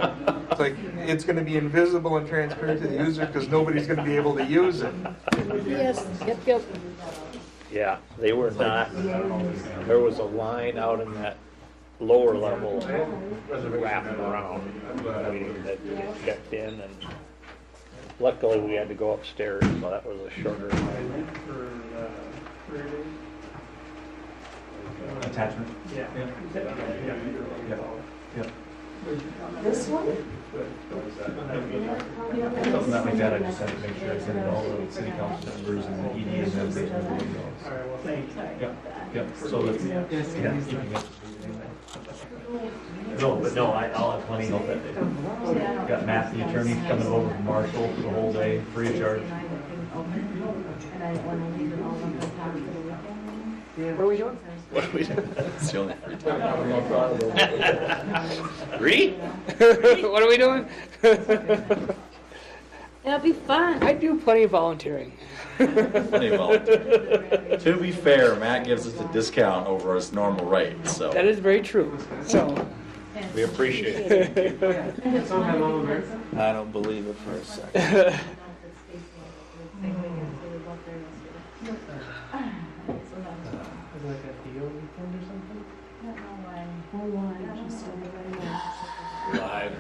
It's like, it's gonna be invisible and transparent to the user because nobody's gonna be able to use it. Yes, yep. Yeah, they were not, there was a line out in that lower level wrapping around, waiting to get checked in, and luckily we had to go upstairs, so that was a shorter line. Attachment? Yeah. Yeah. This one? Something that like that, I just had to make sure I sent it all the city council members and the ED and everybody. All right, well, thanks. Yep, so that's, yeah, you can get. No, but no, I'll have plenty help that day. Got Matt, the attorney, coming over from Marshall for the whole day, free of charge. What are we doing? What are we doing? It's the only free time. Read? What are we doing? It'll be fun. I do plenty of volunteering. Well, to be fair, Matt gives us a discount over his normal rate, so. That is very true. So, We appreciate it. I don't believe it for a second. Like a deal weekend or something? Live.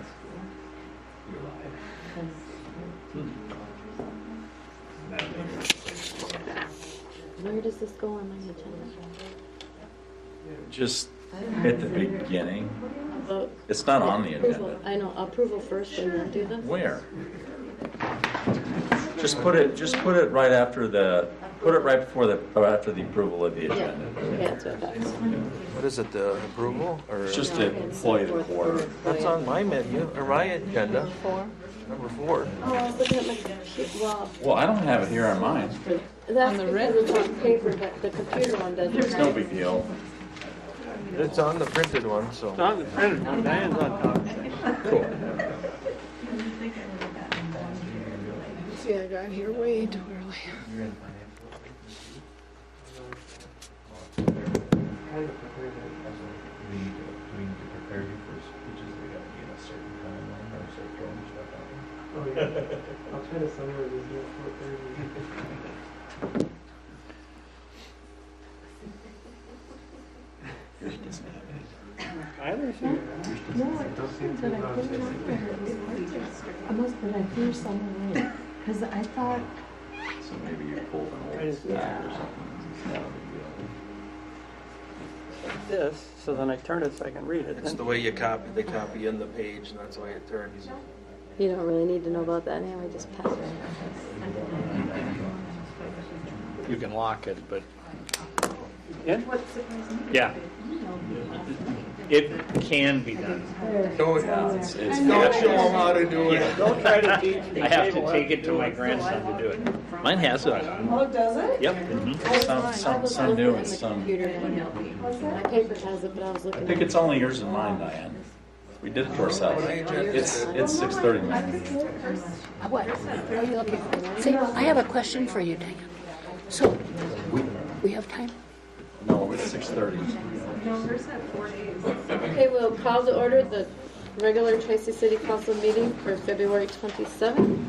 Where does this go on my agenda? Just at the beginning, Vote. it's not on the Approval. agenda. I know, approval first and then do this? Where? Just put it right after before after the approval of the Yeah, agenda. yeah, that's what I thought. What is it, the approval, or? It's just to employ the quarter. That's on my menu, or my agenda. Number 4. Oh, I was looking at my computer, Well, I don't have it here on mine. that's because it's on paper, but the computer one doesn't. It's no big deal. It's on the printed one, so. it's on the printed one. Diane's on top. Cool. See, I got here way too early. We need to prepare you for speeches, they gotta be in a certain time, or start throwing stuff out. Oh, yeah. I'll try to summarize this deal for 30. No, it doesn't, but I couldn't remember. I must, but I threw some away, because I thought, So maybe you pulled an old stack or something. It's not a big deal. Like this, so then I turn it so I can read it. It's the way you copy, they copy in the page, and that's the way it turns. you don't really need to know about that anyway, just pass it. You can lock it, but Yeah? yeah. It can be done. Don't It's don't show them how to do it. Don't try to teach me. I have to take it to my grandson to do it. Mine has it. Oh, does it? Yep. some new and some. My paper has it, but I was I looking think at it's only yours and mine, Diane. We did it to ourselves. It's 6:30 now. What? Are you looking for? See, I have a question for you, Diane. So, we have time? No, it's 6:30. Okay, we'll call to order the regular Tracy City Council meeting for February 27th.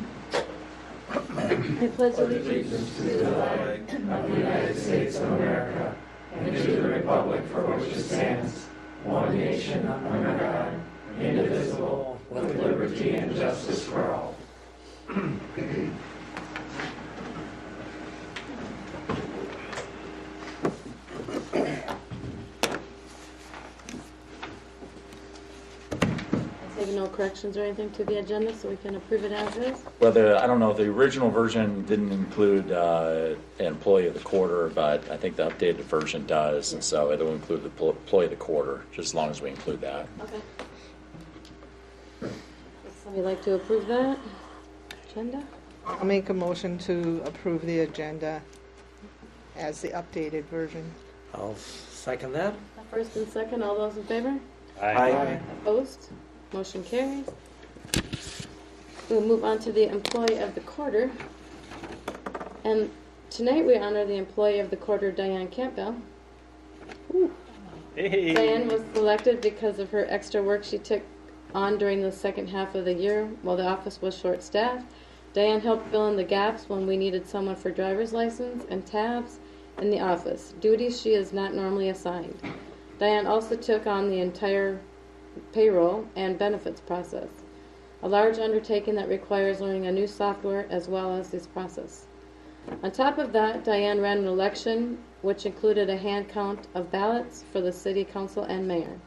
I pledge allegiance to the flag of the United States of America and to the republic for which it stands, one nation under God, indivisible, with liberty and justice for all. no corrections or anything to the agenda, so we can approve it as is? Well, I don't know, the original version didn't include an employee of the quarter, but I think the updated version does, and so it'll include the employee of the quarter, just as long as we include that. Okay. Would somebody like to approve that agenda? I'll make a motion to approve the agenda as the updated version. I'll second that. First and second, all those in favor? Aye. Opposed? Motion carries. We'll move on to the employee of the quarter. And tonight we honor the employee of the quarter, Diane Campbell. Hey. Diane was selected because of her extra work she took on during the second half of the year while the office was short-staffed. Diane helped fill in the gaps when we needed someone for driver's license and tabs in the office, duties she is not normally assigned. Diane also took on the entire payroll and benefits process, a large undertaking that requires learning a new software as well as this process. On top of that, Diane ran an election which included a hand count of ballots for the city council and mayor.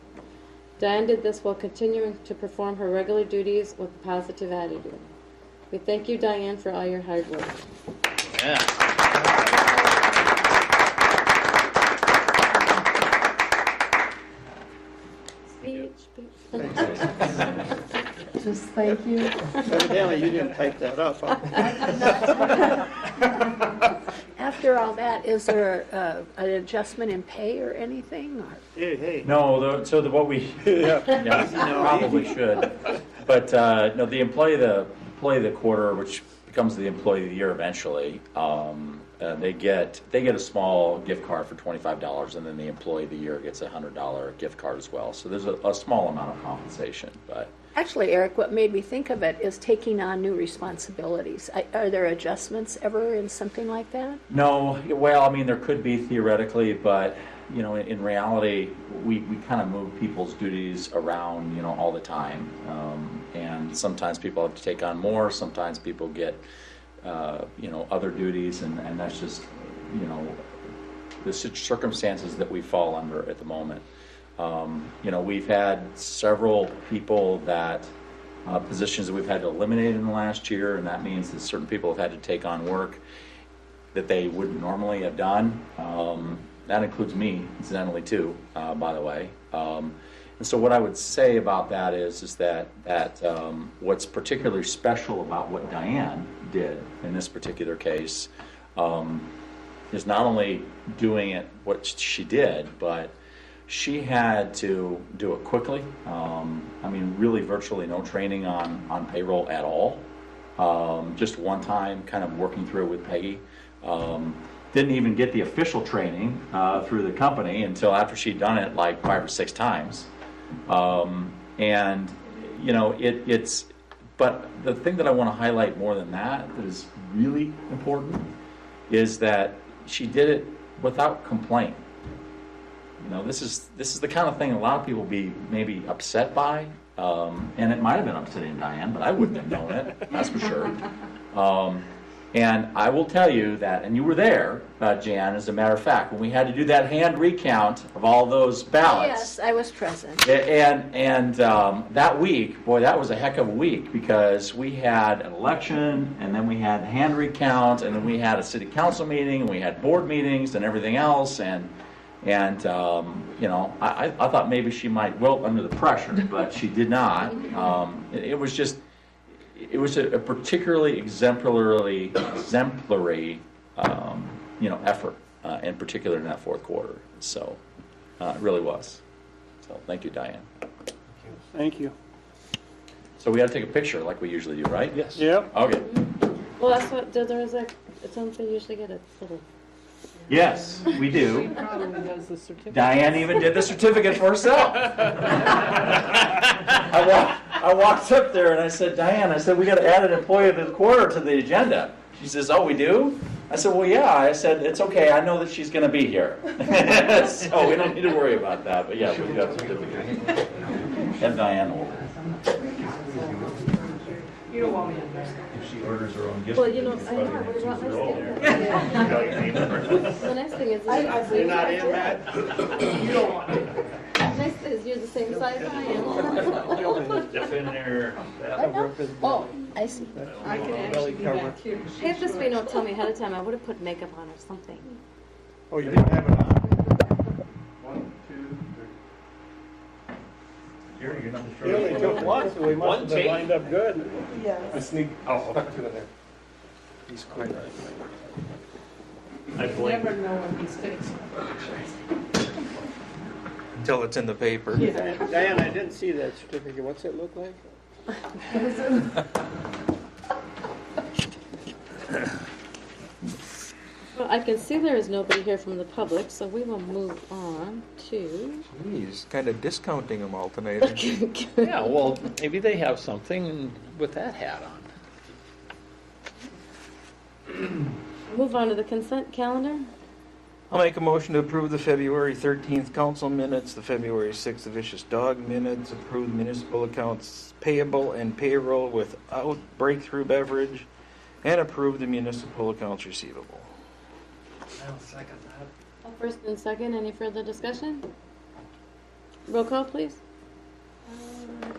Diane did this while continuing to perform her regular duties with a positive attitude. We thank you, Diane, for all your hard work. Just thank you. Evidently, you didn't type that up, huh? After all that, is there an adjustment in pay or anything? Or? Hey. No, what we yeah, probably should, but no, the employee of the quarter, which becomes the employee of the year eventually, they get a small gift card for $25, and then the employee of the year gets a $100 gift card as well. So there's a small amount of compensation, but. Actually, Eric, what made me think of it is taking on new responsibilities. Are there adjustments ever in something like that? No, well, I mean, there could be theoretically, but, you know, in reality, we kind of move people's duties around, you know, all the time. And sometimes people have to take on more, sometimes people get, you know, other duties, and that's just, you know, the circumstances that we fall under at the moment. You know, we've had several people that, positions that we've had to eliminate in the last year, and that means that certain people have had to take on work that they wouldn't normally have done. That includes me, incidentally, too, by the way. And so what I would say about that is that what's particularly special about what Diane did in this particular case is not only doing it what she did, but she had to do it quickly. I mean, really virtually no training on payroll at all. Just one time kind of working through it with Peggy. Didn't even get the official training through the company until after she'd done it like 5 or 6 times. And, you know, but the thing that I want to highlight more than that is really important is that she did it without complaint. You know, this is the kind of thing a lot of people be maybe upset by, and it might have been upsetting Diane, but I wouldn't have known it, that's for sure. And I will tell you that, and you were there, Jan, as a matter of fact, when we had to do that hand recount of all those ballots. Yes, I was present. And that week, boy, that was a heck of a week because we had an election, and then we had hand recount, and then we had a city council meeting, and we had board meetings and everything else, and you know, I thought maybe she might wilt under the pressure, but she did not. It was a particularly exemplary, you know, effort, in particular in that fourth quarter. So it really was. So thank you, Diane. Thank you. So we got to take a picture like we usually do, right? Yes. Yep. Okay. Well, that's what there was don't they usually get a little. Yes, we do. Probably does the certificate. Diane even did the certificate for herself. I walked up there and I said, Diane, I said, we got to add an employee of the quarter to the agenda. She says, oh, we do? I said, well, yeah. I said, it's okay. I know that she's going to be here. So we don't need to worry about that. But yeah, we've got a certificate. And Diane will. You don't want me to understand. If she orders her own gift. Well, you know, I know, but what the next thing is, You're not in, Matt? You don't want me. next thing is you're the same size I am. Just in there. Oh, I see. I can actually be back here. If this way, don't tell me ahead of time, I would have put makeup on or something. Oh, you didn't have it on? 1, 2, 3. Jerry, you're not the We only shortest. took one, so we must have been lined up good. I sneaked stuck to it there. He's quick. I You blame. never know when he's fixing. Until it's in the paper. Diane, I didn't see that certificate. What's it look like? Well, I can see there is nobody here from the public, so we will move on to. He's kind of discounting them all tonight. Aren't you? Yeah, well, maybe they have something with that hat on. Move on to the consent calendar. I'll make a motion to approve the February 13th council minutes, the February 6th vicious dog minutes, approve municipal accounts payable and payroll without breakthrough beverage, and approve the municipal accounts receivable. I'll second that. First and second, any further discussion? Roll call, please.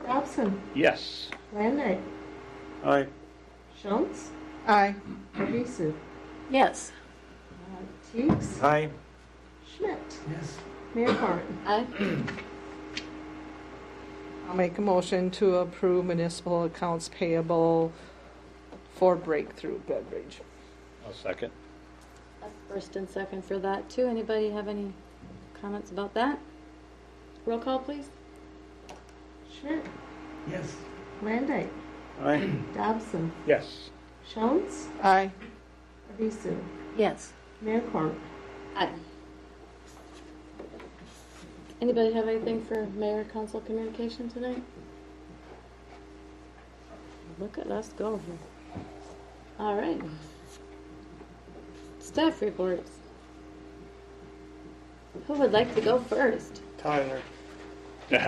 Dobson, Yes. Landay, Aye. Schultz, Aye. Parvisu. Yes. Teagues, Aye. Schmidt, Yes. Mayor Carmen. Aye. I'll make a motion to approve municipal accounts payable for breakthrough beverage. I'll second. First and second for that, too. Anybody have any comments about that? Roll call, please. Schmidt, Yes. Landay, Aye. Dobson, Yes. Schultz, Aye. Parvisu. Yes. Mayor Carmen. Aye. Anybody have anything for mayor council communication tonight? Look at us go here. All right. Staff reports. Who would like to go first? Tyler. Should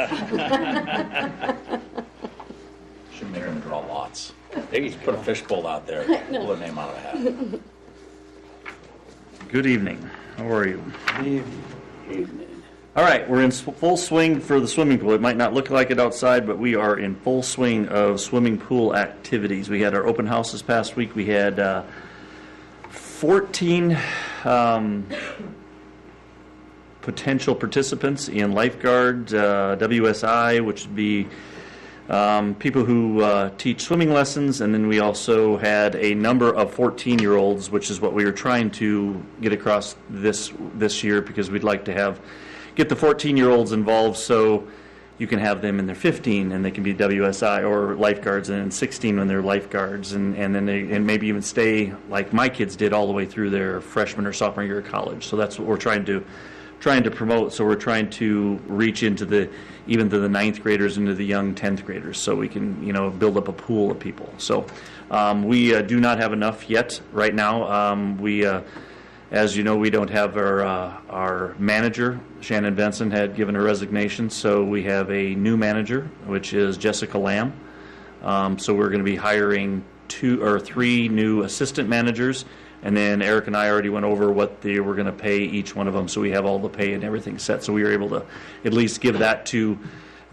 make them draw lots. They just put a fishbowl out there, know. pull a name out of a hat. Good evening. How are you? Evening. All right, we're in full swing for the swimming pool. It might not look like it outside, but we are in full swing of swimming pool activities. We had our open house this past week. We had 14 potential participants in lifeguard, WSI, which would be people who teach swimming lessons, and then we also had a number of 14-year-olds, which is what we were trying to get across this year, because we'd like to get the 14-year-olds involved so you can have them in their 15 and they can be WSI or lifeguards, and then 16 when they're lifeguards, and then and maybe even stay like my kids did all the way through their freshman or sophomore year of college. So that's what we're trying to promote. So we're trying to reach into even to the 9th graders, into the young 10th graders, so we can build up a pool of people. So we do not have enough yet right now. As you know, we don't have our manager. Shannon Benson had given her resignation, so we have a new manager, which is Jessica Lamb. So we're going to be hiring 2 or 3 new assistant managers, and then Eric and I already went over what they were going to pay each one of them, so we have all the pay and everything set. So we were able to at least give that to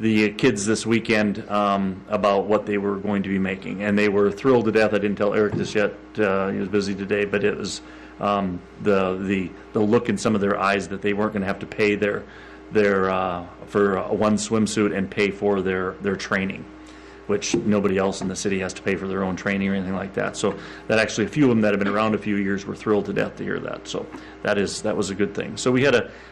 the kids this weekend about what they were going to be making, and they were thrilled to death. I didn't tell Eric this yet; he was busy today, but it was the look in some of their eyes that they weren't going to have to pay their for one swimsuit and pay for their training, which nobody else in the city has to pay for their own training or anything like that. So that actually, a few of them that have been around a few years were thrilled to death to hear that. So that was a good thing. So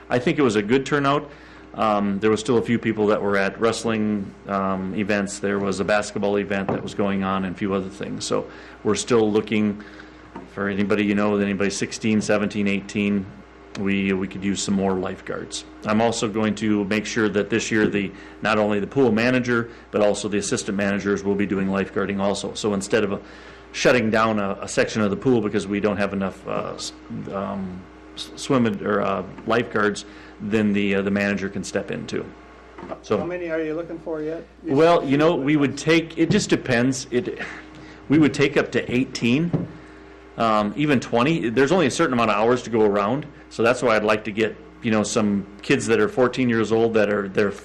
I think it was a good turnout. There was still a few people that were at wrestling events. There was a basketball event that was going on and a few other things. So we're still looking for anybody, anybody 16, 17, 18, we could use some more lifeguards. I'm also going to make sure that this year not only the pool manager but also the assistant managers will be doing lifeguarding also. So instead of shutting down a section of the pool because we don't have enough lifeguards, then the manager can step in too. So How many are you looking for yet? well, we would take, it just depends. We would take up to 18. Even 20. There's only a certain amount of hours to go around, so that's why I'd like to get some kids that are 14 years old that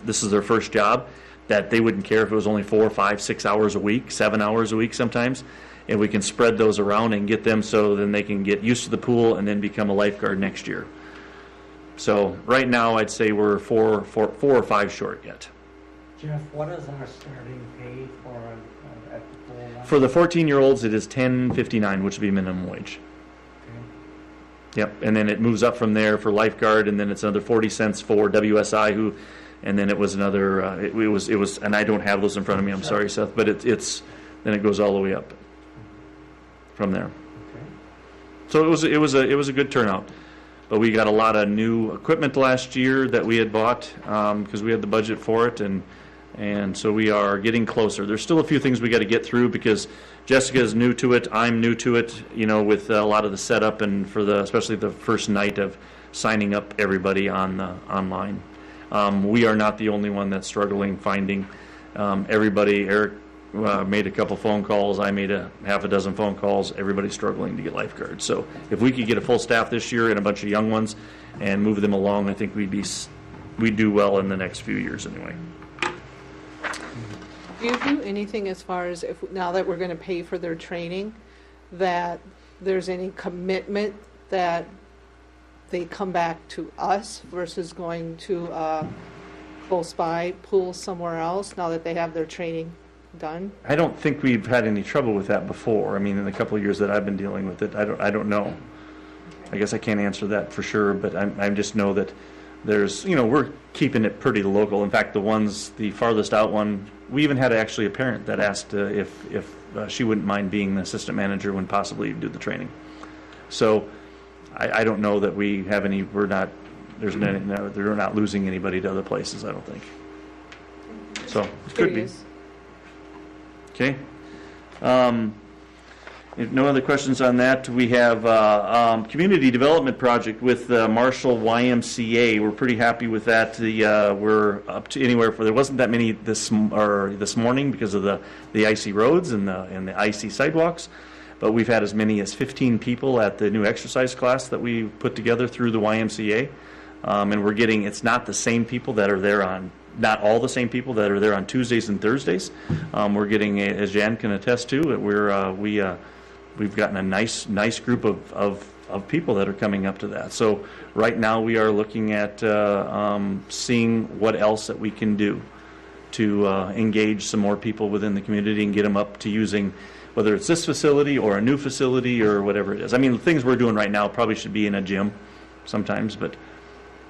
this is their first job, that they wouldn't care if it was only 4, 5, 6 hours a week, 7 hours a week sometimes, and we can spread those around and get them so then they can get used to the pool and then become a lifeguard next year. So right now I'd say we're 4 or 5 short yet. Jeff, what is our starting pay at the pool? For the 14-year-olds, it is $10.59, which would be minimum wage. Yep, and then it moves up from there for lifeguard, and then it's another 40 cents for WSI, and then it was another. It was, and I don't have those in front of me. I'm sorry, Seth, but it's then it goes all the way up from there. Okay. So it was a good turnout. But we got a lot of new equipment last year that we had bought because we had the budget for it, and so we are getting closer. There's still a few things we got to get through because Jessica is new to it. I'm new to it, with a lot of the setup and especially the first night of signing up everybody online. We are not the only one that's struggling finding everybody. Eric made a couple phone calls. I made a half a dozen phone calls. Everybody's struggling to get lifeguards. So if we could get a full staff this year and a bunch of young ones and move them along, I think we'd do well in the next few years anyway. Do you do anything as far as now that we're going to pay for their training, that there's any commitment that they come back to us versus going to close by pool somewhere else now that they have their training done? I don't think we've had any trouble with that before. I mean, in the couple of years that I've been dealing with it, I don't know. I guess I can't answer that for sure, but I just know that there's, we're keeping it pretty local. In fact, the farthest out one, we even had actually a parent that asked if she wouldn't mind being the assistant manager when possibly do the training. So I don't know that we have any. They're not losing anybody to other places. I don't think. So it could be. Okay. If no other questions on that, we have community development project with Marshall YMCA. We're pretty happy with that. We're up to anywhere there wasn't that many this morning because of the icy roads and the icy sidewalks, but we've had as many as 15 people at the new exercise class that we put together through the YMCA, and we're getting. It's not the same people that are there on. Not all the same people that are there on Tuesdays and Thursdays. We're getting, as Jan can attest to, we've gotten a nice group of people that are coming up to that. So right now we are looking at seeing what else that we can do to engage some more people within the community and get them up to using, whether it's this facility or a new facility or whatever it is. I mean, the things we're doing right now probably should be in a gym sometimes, but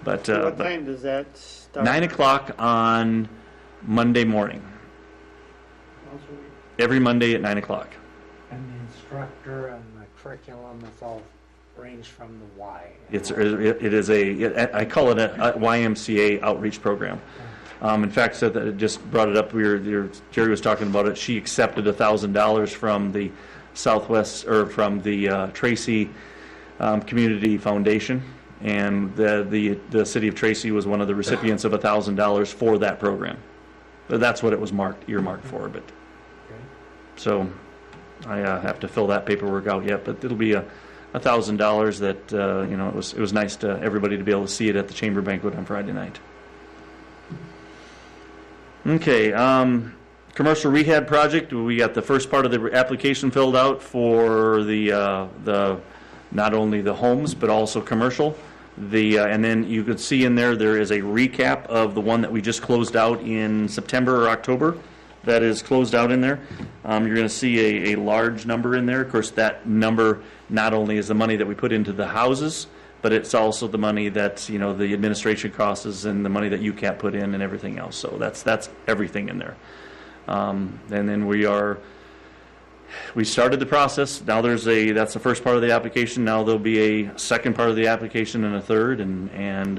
what time does that start? 9 o'clock on Monday morning. Every Monday at 9 o'clock. And the instructor and the curriculum is all ranged from the Y. It is I call it a YMCA outreach program. In fact, so that it just brought it up. Jerry was talking about it. She accepted $1,000 from the Southwest or from the Tracy Community Foundation. And the city of Tracy was one of the recipients of $1,000 for that program. But that's what it was earmarked for. But so I have to fill that paperwork out yet. But it'll be $1,000 that it was nice to everybody to be able to see it at the chamber banquet on Friday night. Okay, commercial rehab project. We got the first part of the application filled out for the not only the homes but also commercial. And then you could see in there is a recap of the one that we just closed out in September or October. That is closed out in there. You're going to see a large number in there. Of course, that number not only is the money that we put into the houses, but it's also the money that the administration costs and the money that UCAP put in and everything else. So that's everything in there. And then we started the process. Now that's the first part of the application. Now there'll be a second part of the application and a third. And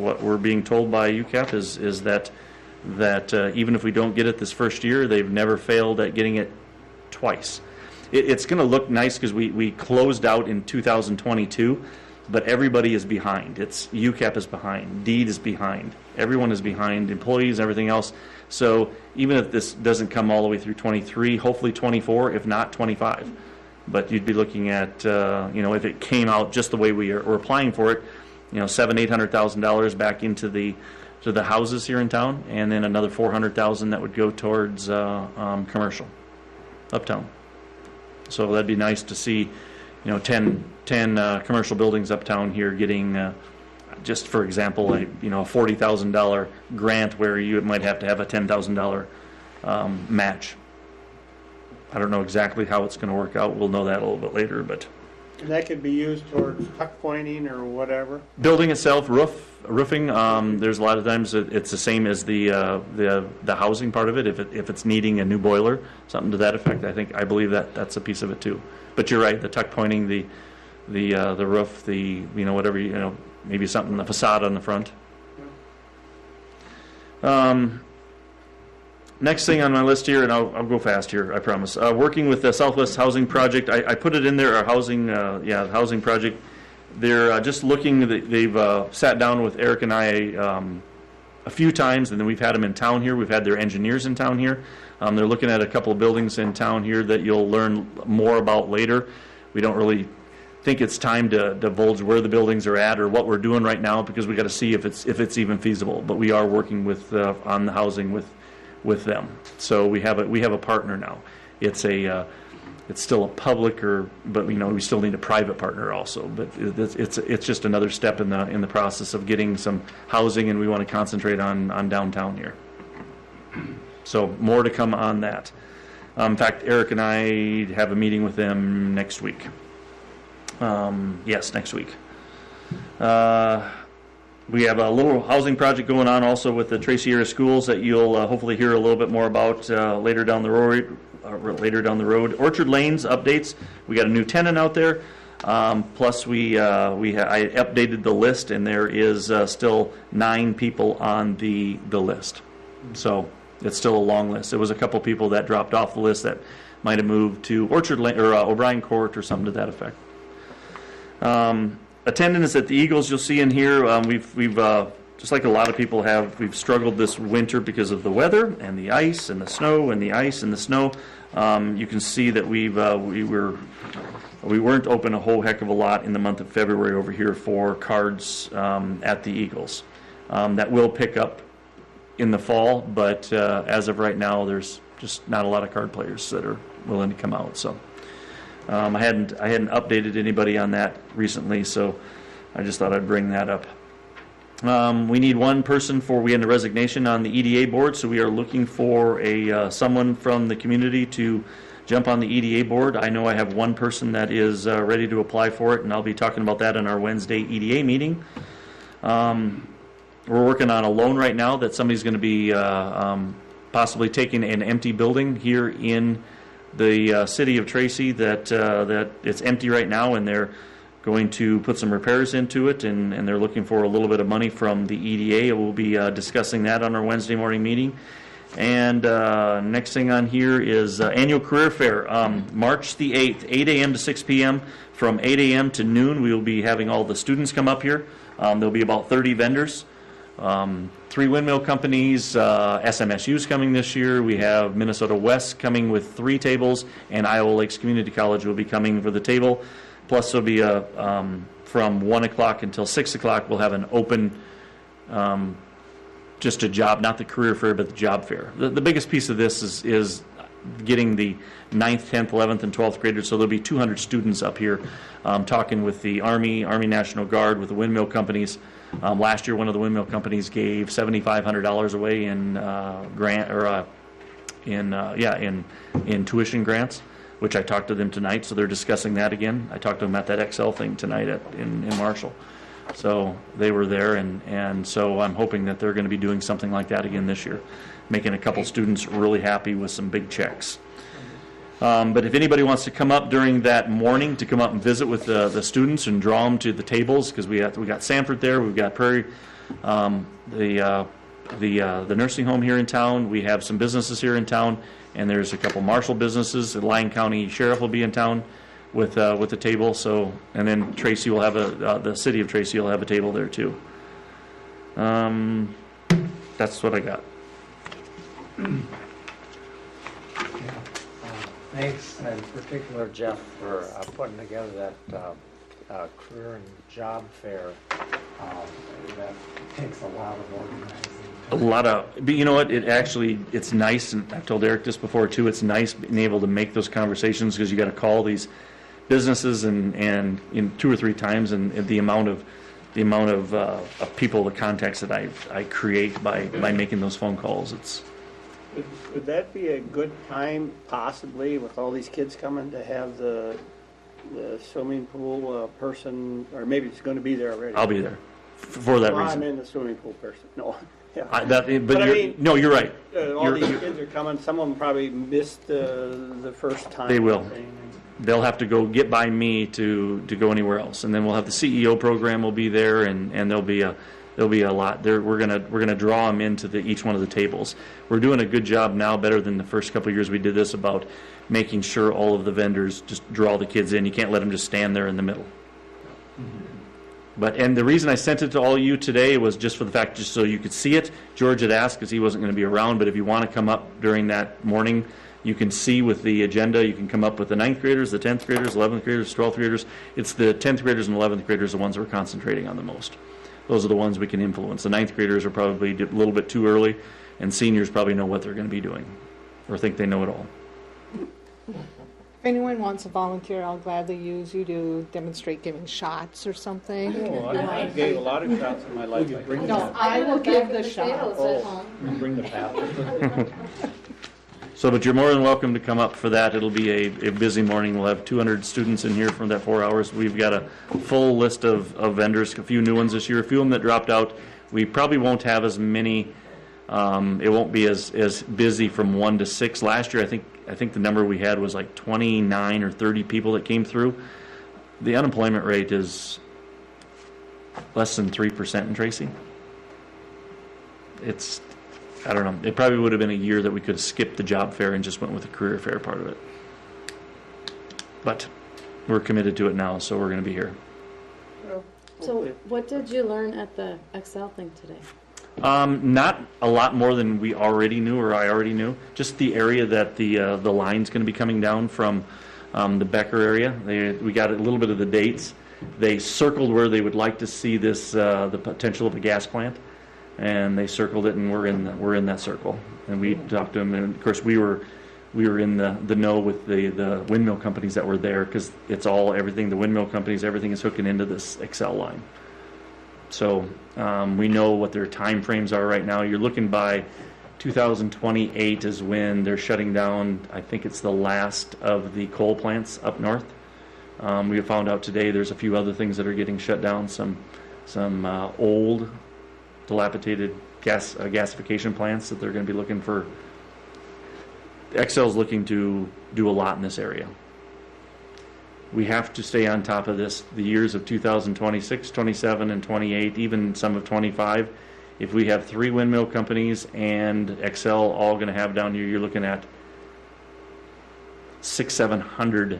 what we're being told by UCAP is that even if we don't get it this first year, they've never failed at getting it twice. It's going to look nice because we closed out in 2022, but everybody is behind. UCAP is behind. DEED is behind. Everyone is behind. Employees, everything else. So even if this doesn't come all the way through 23, hopefully 24, if not 25. But you'd be looking at, if it came out just the way we're applying for it, $700,000-800,000 back into the houses here in town, and then another $400,000 that would go towards commercial uptown. So that'd be nice to see, 10 commercial buildings uptown here getting. Just for example, a $40,000 grant where you might have to have a $10,000 match. I don't know exactly how it's going to work out. We'll know that a little bit later, but And that could be used towards tuck pointing or whatever. Building itself, roofing. There's a lot of times it's the same as the housing part of it. If it's needing a new boiler, something to that effect, I believe that's a piece of it too. But you're right. The tuck pointing, the roof, whatever, maybe something, the facade on the front. Next thing on my list here, and I'll go fast here, I promise. Working with the Southwest Housing Project, I put it in there, our housing project. They're just looking, they've sat down with Eric and I a few times, and then we've had them in town here. We've had their engineers in town here. They're looking at a couple of buildings in town here that you'll learn more about later. We don't really think it's time to divulge where the buildings are at or what we're doing right now, because we got to see if it's even feasible. But we are working with on the housing with them. So we have a partner now. It's still a public, but we still need a private partner also. But it's just another step in the process of getting some housing, and we want to concentrate on downtown here. So more to come on that. In fact, Eric and I have a meeting with them next week. Yes, next week. We have a little housing project going on also with the Tracy area schools that you'll hopefully hear a little bit more about later down the road. Orchard Lanes updates. We got a new tenant out there. Plus, I updated the list, and there is still 9 people on the list. So it's still a long list. There was a couple people that dropped off the list that might have moved to Orchard Lane or O'Brien Court or something to that effect. Attendance at the Eagles, you'll see in here. We've just like a lot of people have, we've struggled this winter because of the weather and the ice and the snow and the ice and the snow. You can see that we weren't open a whole heck of a lot in the month of February over here for cards at the Eagles. That will pick up in the fall, but as of right now, there's just not a lot of card players that are willing to come out. So I hadn't updated anybody on that recently, so I just thought I'd bring that up. We need one person we had a resignation on the EDA board, so we are looking for someone from the community to jump on the EDA board. I know I have one person that is ready to apply for it, and I'll be talking about that in our Wednesday EDA meeting. We're working on a loan right now that somebody's going to be possibly taking an empty building here in the city of Tracy that it's empty right now, and they're going to put some repairs into it, and they're looking for a little bit of money from the EDA. We'll be discussing that on our Wednesday morning meeting. And next thing on here is annual career fair, March the 8th, 8 a.m. to 6 p.m. From 8 a.m. to noon, we will be having all the students come up here. There'll be about 30 vendors. 3 windmill companies, SMSU's coming this year. We have Minnesota West coming with 3 tables, and Iowa Lakes Community College will be coming for the table. Plus, there'll be from 1 o'clock until 6 o'clock, we'll have an open, just a job, not the career fair, but the job fair. The biggest piece of this is getting the 9th, 10th, 11th, and 12th graders. So there'll be 200 students up here talking with the Army National Guard, with the windmill companies. Last year, one of the windmill companies gave $7,500 away in in tuition grants, which I talked to them tonight. So they're discussing that again. I talked to them at that Excel thing tonight in Marshall. So they were there, and so I'm hoping that they're going to be doing something like that again this year, making a couple students really happy with some big checks. But if anybody wants to come up during that morning to come up and visit with the students and draw them to the tables, because we got Sanford there, we've got Prairie, the nursing home here in town, we have some businesses here in town, and there's a couple Marshall businesses. The Lyon County Sheriff will be in town with the table. So, and then Tracy will have the city of Tracy will have a table there too. That's what I got. Thanks, in particular, Jeff, for putting together that career and job fair. That takes a lot of organizing. But you know what? It's nice, and I've told Eric this before too. It's nice being able to make those conversations, because you got to call these businesses and in 2 or 3 times, and the amount of people, the contacts that I create by making those phone calls. Would that be a good time, possibly, with all these kids coming, to have the swimming pool person, or maybe it's going to be there already? I'll be there for that reason. I'm in the swimming pool person. No, yeah. You're right. All these kids are coming. Some of them probably missed the first time. They will. they'll have to go get by me to go anywhere else. And then we'll have the CEO program will be there, and there'll be a lot there. We're gonna draw them into each one of the tables. We're doing a good job now, better than the first couple of years we did this, about making sure all of the vendors just draw the kids in. You can't let them just stand there in the middle. And the reason I sent it to all of you today was just for the fact, just so you could see it. George had asked because he wasn't going to be around, but if you want to come up during that morning, you can see with the agenda, you can come up with the 9th graders, the 10th graders, 11th graders, 12th graders. It's the 10th graders and 11th graders the ones we're concentrating on the most. Those are the ones we can influence. The 9th graders are probably a little bit too early, and seniors probably know what they're going to be doing or think they know it all. If anyone wants to volunteer, I'll gladly use you to demonstrate giving shots or something. Oh, I gave a lot of shots in my life. No, I will give the shot. Bring the paddle. So, but you're more than welcome to come up for that. It'll be a busy morning. We'll have 200 students in here from that 4 hours. We've got a full list of vendors, a few new ones this year, a few of them that dropped out. We probably won't have as many. It won't be as busy from 1 to 6. Last year, I think the number we had was like 29 or 30 people that came through. The unemployment rate is less than 3% in Tracy. I don't know. It probably would have been a year that we could have skipped the job fair and just went with the career fair part of it. But we're committed to it now, so we're going to be here. So what did you learn at the Excel thing today? Not a lot more than we already knew or I already knew. Just the area that the line's going to be coming down from the Becker area. We got a little bit of the dates. They circled where they would like to see this the potential of a gas plant, and they circled it, and we're in that circle. And we talked to them, and of course we were in the know with the windmill companies that were there, because it's all everything. The windmill companies, everything is hooking into this Excel line. So we know what their time frames are right now. You're looking by 2028 is when they're shutting down. I think it's the last of the coal plants up north. We have found out today there's a few other things that are getting shut down. Some old, dilapidated gasification plants that they're going to be looking for. Excel's looking to do a lot in this area. We have to stay on top of this. The years of 2026, 27, and 28, even some of 25. If we have 3 windmill companies and Excel all going to have down here, you're looking at 600-700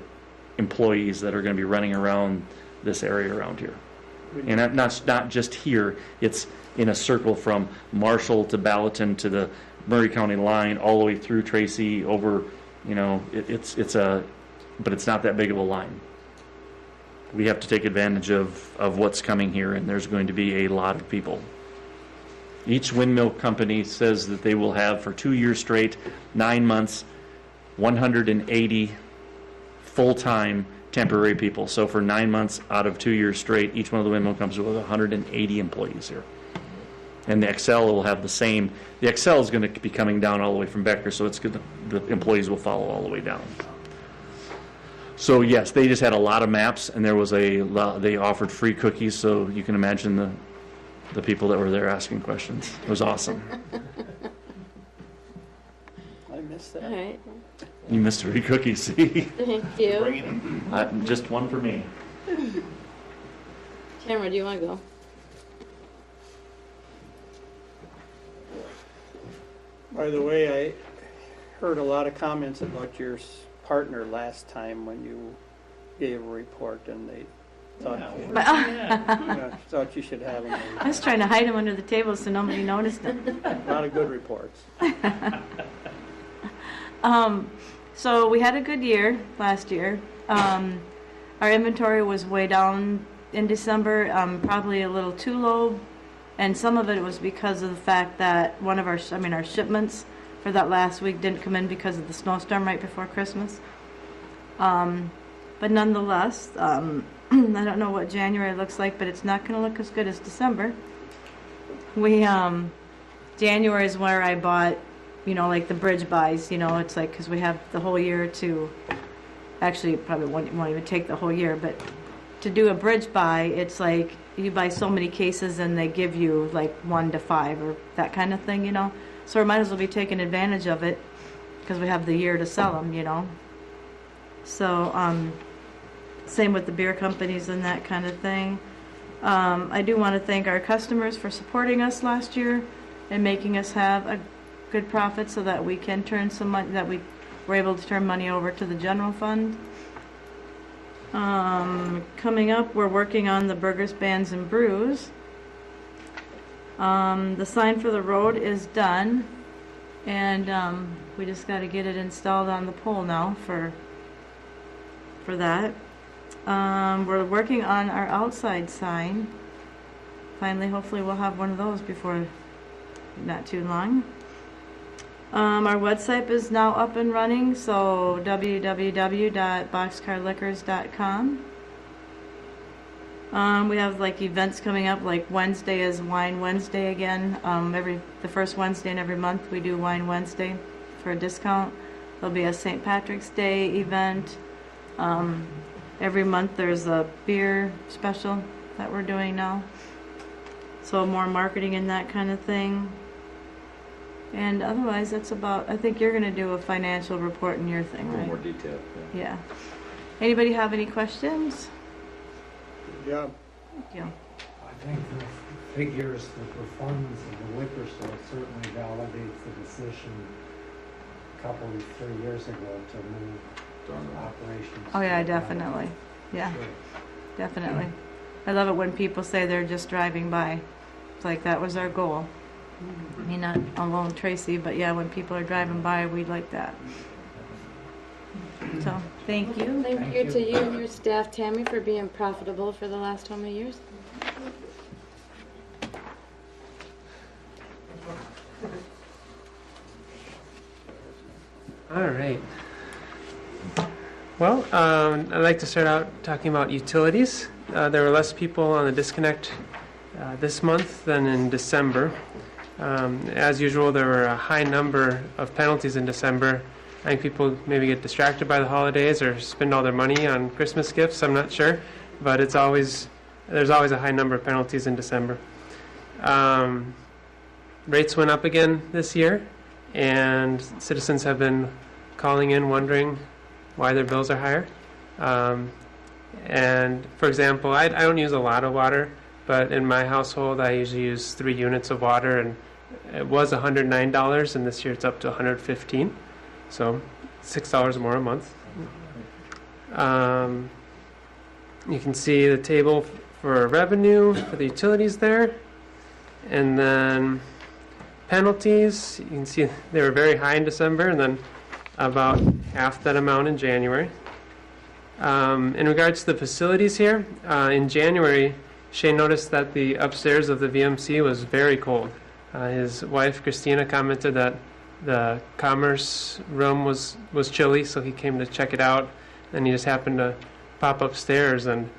employees that are going to be running around this area around here. And that's not just here. It's in a circle from Marshall to Ballatin to the Murray County line, all the way through Tracy, over, but it's not that big of a line. We have to take advantage of what's coming here, and there's going to be a lot of people. Each windmill company says that they will have, for 2 years straight, 9 months, 180 full-time temporary people. So for 9 months out of 2 years straight, each one of the windmill companies will have 180 employees here. And the Excel will have the same. The Excel is going to be coming down all the way from Becker, so it's good. The employees will follow all the way down. So yes, they just had a lot of maps, and there was they offered free cookies, so you can imagine the people that were there asking questions. It was awesome. I missed that. All right. You missed free cookies, see? Thank you. Just one for me. Tamara, do you want to go? By the way, I heard a lot of comments about your partner last time when you gave a report, and they thought, thought you should have him. I was trying to hide him under the table so nobody noticed him. A lot of good reports. So we had a good year last year. Our inventory was way down in December, probably a little too low, and some of it was because of the fact that one of our shipments for that last week didn't come in because of the snowstorm right before Christmas. But nonetheless, I don't know what January looks like, but it's not going to look as good as December. January is where I bought, like the bridge buys, it's like, because we have the whole year to, actually probably won't even take the whole year, but to do a bridge buy, it's like you buy so many cases and they give you like 1 to 5 or that kind of thing, So we might as well be taking advantage of it because we have the year to sell them, So, same with the beer companies and that kind of thing. I do want to thank our customers for supporting us last year and making us have a good profit so that we can turn some money, that we were able to turn money over to the general fund. Coming up, we're working on the Burgers, Bands, and Brews. The sign for the road is done, and we just got to get it installed on the pole now for that. We're working on our outside sign. Finally, hopefully we'll have one of those before not too long. Our website is now up and running, so www.boxcarliquors.com. We have like events coming up, like Wednesday is Wine Wednesday again. The first Wednesday in every month we do Wine Wednesday for a discount. There'll be a St. Patrick's Day event. Every month there's a beer special that we're doing now. So more marketing and that kind of thing. And otherwise, that's about, I think you're going to do a financial report in your thing, A little right? more detailed, yeah. Yeah. Anybody have any questions? Yeah. Thank you. I think the figures, the performance of the liquor store certainly validates the decision a couple, 3 years ago to move operations. Oh yeah, definitely. Yeah, definitely. I love it when people say they're just driving by. It's like that was our goal. I mean, not alone Tracy, but yeah, when people are driving by, we like that. So, thank you. Thank you to you and your staff, Tammy, for being profitable for the last how many years? All right. Well, I'd like to start out talking about utilities. There were less people on the disconnect this month than in December. As usual, there were a high number of penalties in December. I think people maybe get distracted by the holidays or spend all their money on Christmas gifts. I'm not sure, but there's always a high number of penalties in December. Rates went up again this year, and citizens have been calling in wondering why their bills are higher. And for example, I don't use a lot of water, but in my household I usually use 3 units of water, and it was $109, and this year it's up to $115, so $6 more a month. You can see the table for revenue for the utilities there, and then penalties. You can see they were very high in December, and then about half that amount in January. In regards to the facilities here, in January, Shane noticed that the upstairs of the VMC was very cold. His wife, Christina, commented that the commerce room was chilly, so he came to check it out, and he just happened to pop upstairs, and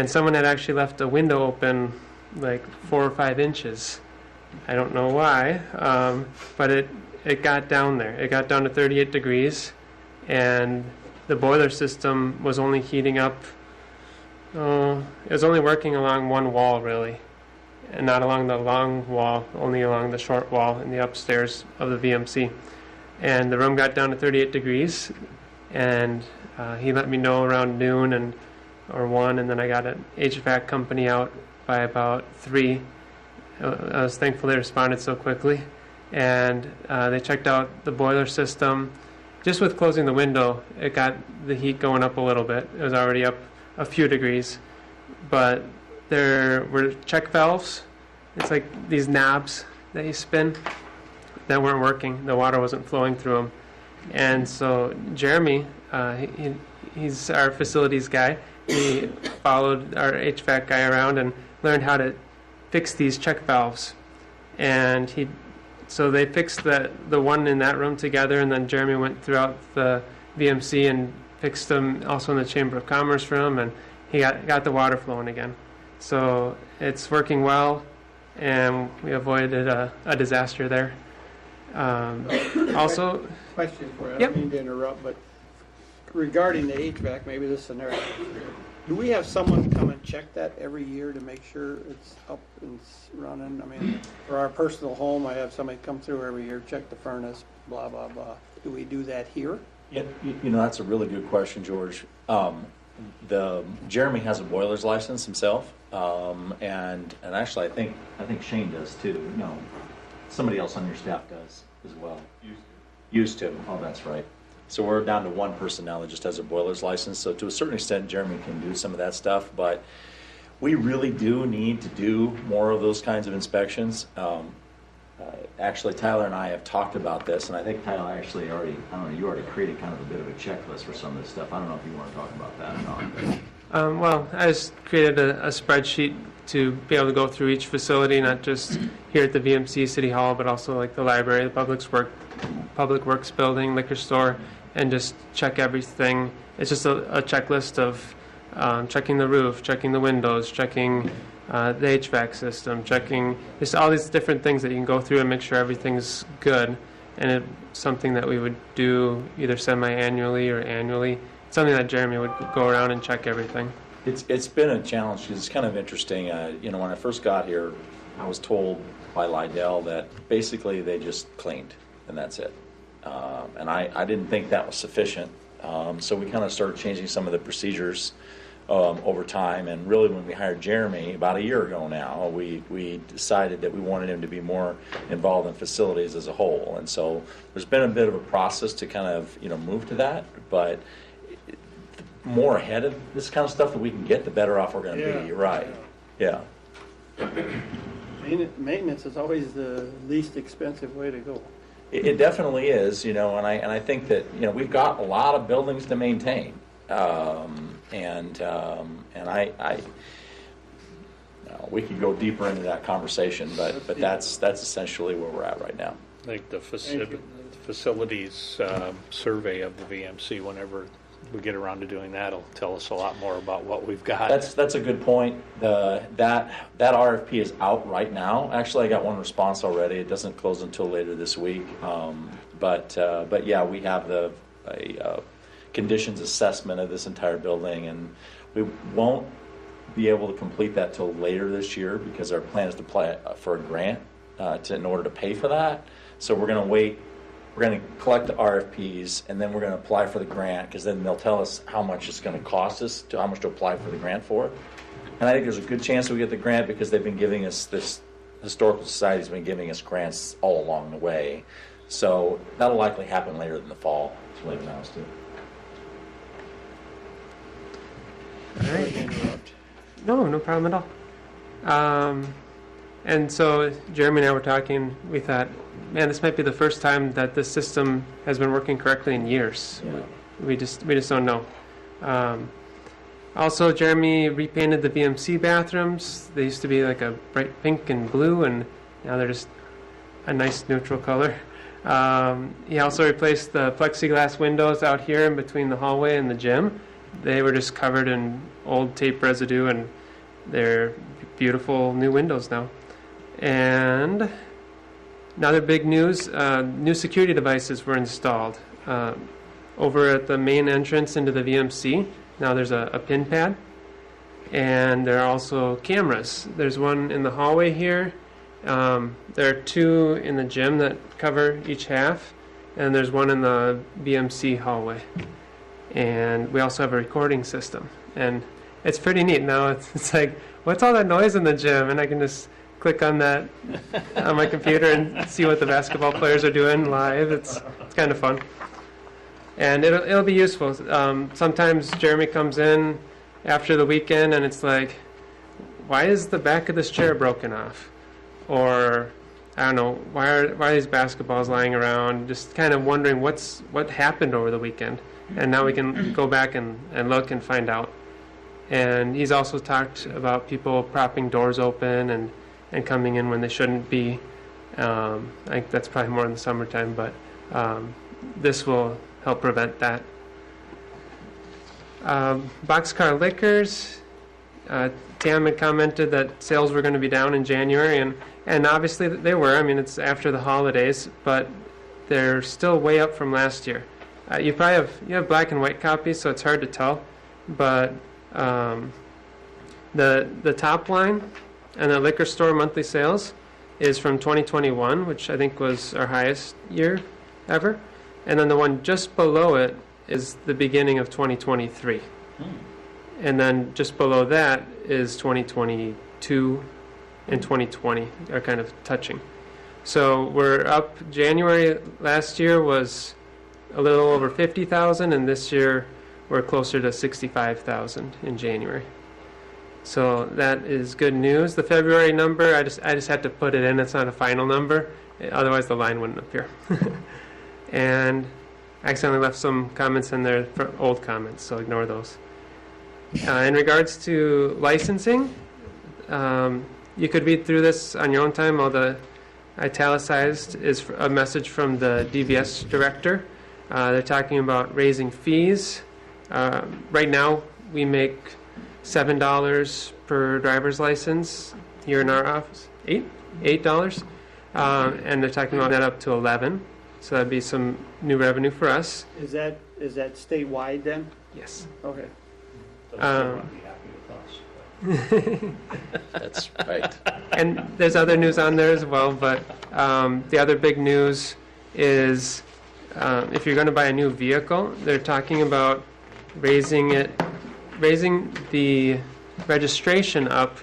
someone had actually left a window open like 4 or 5 inches. I don't know why, but it got down there. It got down to 38 degrees, and the boiler system was only heating up. It was only working along one wall, really, and not along the long wall, only along the short wall in the upstairs of the VMC. And the room got down to 38 degrees, and he let me know around noon or 1, and then I got an HVAC company out by about 3. I was thankful they responded so quickly, and they checked out the boiler system. Just with closing the window, it got the heat going up a little bit. It was already up a few degrees, but there were check valves. It's like these knobs that you spin that weren't working. The water wasn't flowing through them, and so Jeremy, he's our facilities guy. He followed our HVAC guy around and learned how to fix these check valves, and so they fixed the one in that room together, and then Jeremy went throughout the VMC and fixed them also in the Chamber of Commerce room, and he got the water flowing again. So it's working well, and we avoided a disaster there. Also, Question for you. I Yep. don't mean to interrupt, but regarding the HVAC, maybe this scenario, do we have someone come and check that every year to make sure it's up and running? I mean, for our personal home, I have somebody come through every year, check the furnace, blah, blah, blah. Do we do that here? Yeah, that's a really good question, George. Jeremy has a boiler's license himself, and actually I think Shane does too. No, somebody else on your staff does as well. Used to. Oh, that's right. So we're down to one person now that just has a boiler's license. So to a certain extent, Jeremy can do some of that stuff, but we really do need to do more of those kinds of inspections. Actually, Tyler and I have talked about this, and I think Tyler actually you already created kind of a bit of a checklist for some of this stuff. I don't know if you want to talk about that or not. Well, I just created a spreadsheet to be able to go through each facility, not just here at the VMC City Hall, but also like the library, the Public Works building, liquor store, and just check everything. It's just a checklist of checking the roof, checking the windows, checking the HVAC system, checking just all these different things that you can go through and make sure everything's good. And it's something that we would do either semi-annually or annually. It's something that Jeremy would go around and check everything. It's been a challenge because it's kind of interesting. When I first got here, I was told by Lydell that basically they just cleaned and that's it. And I didn't think that was sufficient. So we kind of started changing some of the procedures over time, and really when we hired Jeremy about a year ago now, we decided that we wanted him to be more involved in facilities as a whole, and so there's been a bit of a process to kind of move to that, but more ahead of this kind of stuff that we can get, the better off we're going to be. You're right. Yeah. Maintenance is always the least expensive way to go. It definitely is, and I think that we've got a lot of buildings to maintain. We could go deeper into that conversation, but that's essentially where we're at right now. I think the facilities survey of the VMC, whenever we get around to doing that, will tell us a lot more about what we've got. That's a good point. That RFP is out right now. Actually, I got one response already. It doesn't close until later this week. But yeah, we have a conditions assessment of this entire building, and we won't be able to complete that till later this year because our plan is to apply for a grant in order to pay for that. So we're going to wait. We're going to collect the RFPs, and then we're going to apply for the grant, because then they'll tell us how much it's going to cost us, how much to apply for the grant for. And I think there's a good chance we get the grant because they've been giving us this historical society's been giving us grants all along the way. So that'll likely happen later in the fall. It's late now, too. All right. No problem at all. And so Jeremy and I were talking. We thought, man, this might be the first time that this system has been working correctly in years. Yeah. We just don't know. Also, Jeremy repainted the VMC bathrooms. They used to be like a bright pink and blue, and now they're just a nice neutral color. He also replaced the plexiglass windows out here in between the hallway and the gym. They were just covered in old tape residue, and they're beautiful new windows now. And another big news, new security devices were installed over at the main entrance into the VMC. Now there's a pin pad, and there are also cameras. There's one in the hallway here. There are two in the gym that cover each half, and there's one in the VMC hallway. And we also have a recording system, and it's pretty neat. Now it's like, what's all that noise in the gym? And I can just click on that on my computer and see what the basketball players are doing live. It's kind of fun, and it'll be useful. Sometimes Jeremy comes in after the weekend, and it's like, why is the back of this chair broken off? Or I don't know, why are these basketballs lying around? Just kind of wondering what happened over the weekend. And now we can go back and look and find out. And he's also talked about people propping doors open and coming in when they shouldn't be. I think that's probably more in the summertime, but this will help prevent that. Boxcar Liquors, Tam had commented that sales were going to be down in January, and obviously they were. I mean, it's after the holidays, but they're still way up from last year. You have black and white copies, so it's hard to tell. But the top line and the liquor store monthly sales is from 2021, which I think was our highest year ever. And then the one just below it is the beginning of 2023. And then just below that is 2022 and 2020 are kind of touching. So we're up. January last year was a little over 50,000, and this year we're closer to 65,000 in January. So that is good news. The February number, I just had to put it in. It's not a final number, otherwise the line wouldn't appear. And I accidentally left some comments in there for old comments, so ignore those. In regards to licensing, you could read through this on your own time. All the italicized is a message from the DVS director. They're talking about raising fees. Right now, we make $7 per driver's license here in our office. $8, and they're talking about that up to $11. So that'd be some new revenue for us. Is that statewide then? Yes. Okay. That's right. And there's other news on there as well, but the other big news is if you're going to buy a new vehicle, they're talking about raising the registration up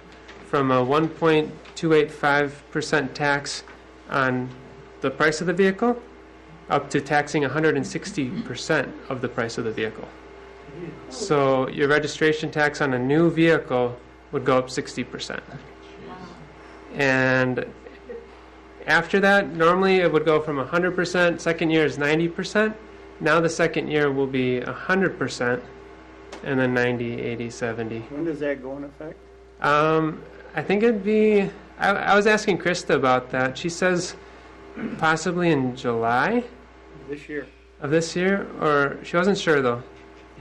from a 1.285% tax on the price of the vehicle up to taxing 160% of the price of the vehicle. So your registration tax on a new vehicle would go up 60%. And after that, normally it would go from 100%, second year is 90%. Now the second year will be 100%, and then 90, 80, 70. When does that go in effect? I think it'd be, I was asking Krista about that. She says possibly in July This year. of this year, or she wasn't sure though.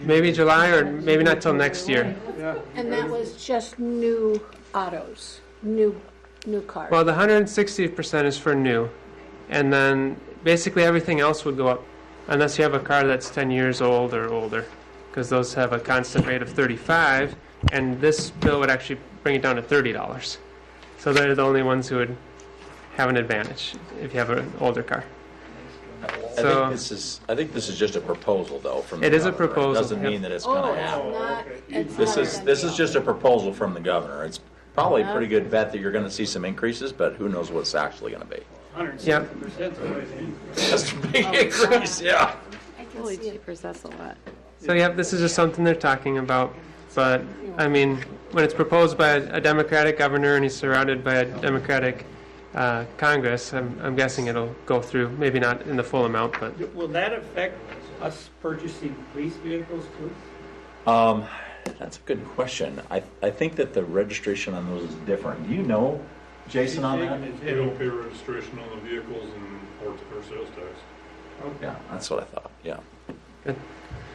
Maybe July or maybe not till next year. Yeah. And that was just new autos, new cars. Well, the 160% is for new, and then basically everything else would go up unless you have a car that's 10 years old or older, because those have a constant rate of 35, and this bill would actually bring it down to $30. So they're the only ones who would have an advantage if you have an older car. I think this is just a proposal, though, from the It is a governor. proposal, It doesn't yep. mean that it's going to happen. This is This just a proposal from the governor. It's probably a pretty good bet that you're going to see some increases, but who knows what it's actually going to be. 160%. That's a big increase, yeah. Holy jeepers, that's a lot. So yeah, this is just something they're talking about. But I mean, when it's proposed by a Democratic governor and he's surrounded by a Democratic Congress, I'm guessing it'll go through. Maybe not in the full amount, but Will that affect us purchasing police vehicles too? That's a good question. I think that the registration on those is different. Do you know, Jason, on that? We don't pay registration on the vehicles or sales tax. Yeah, that's what I thought, yeah. good.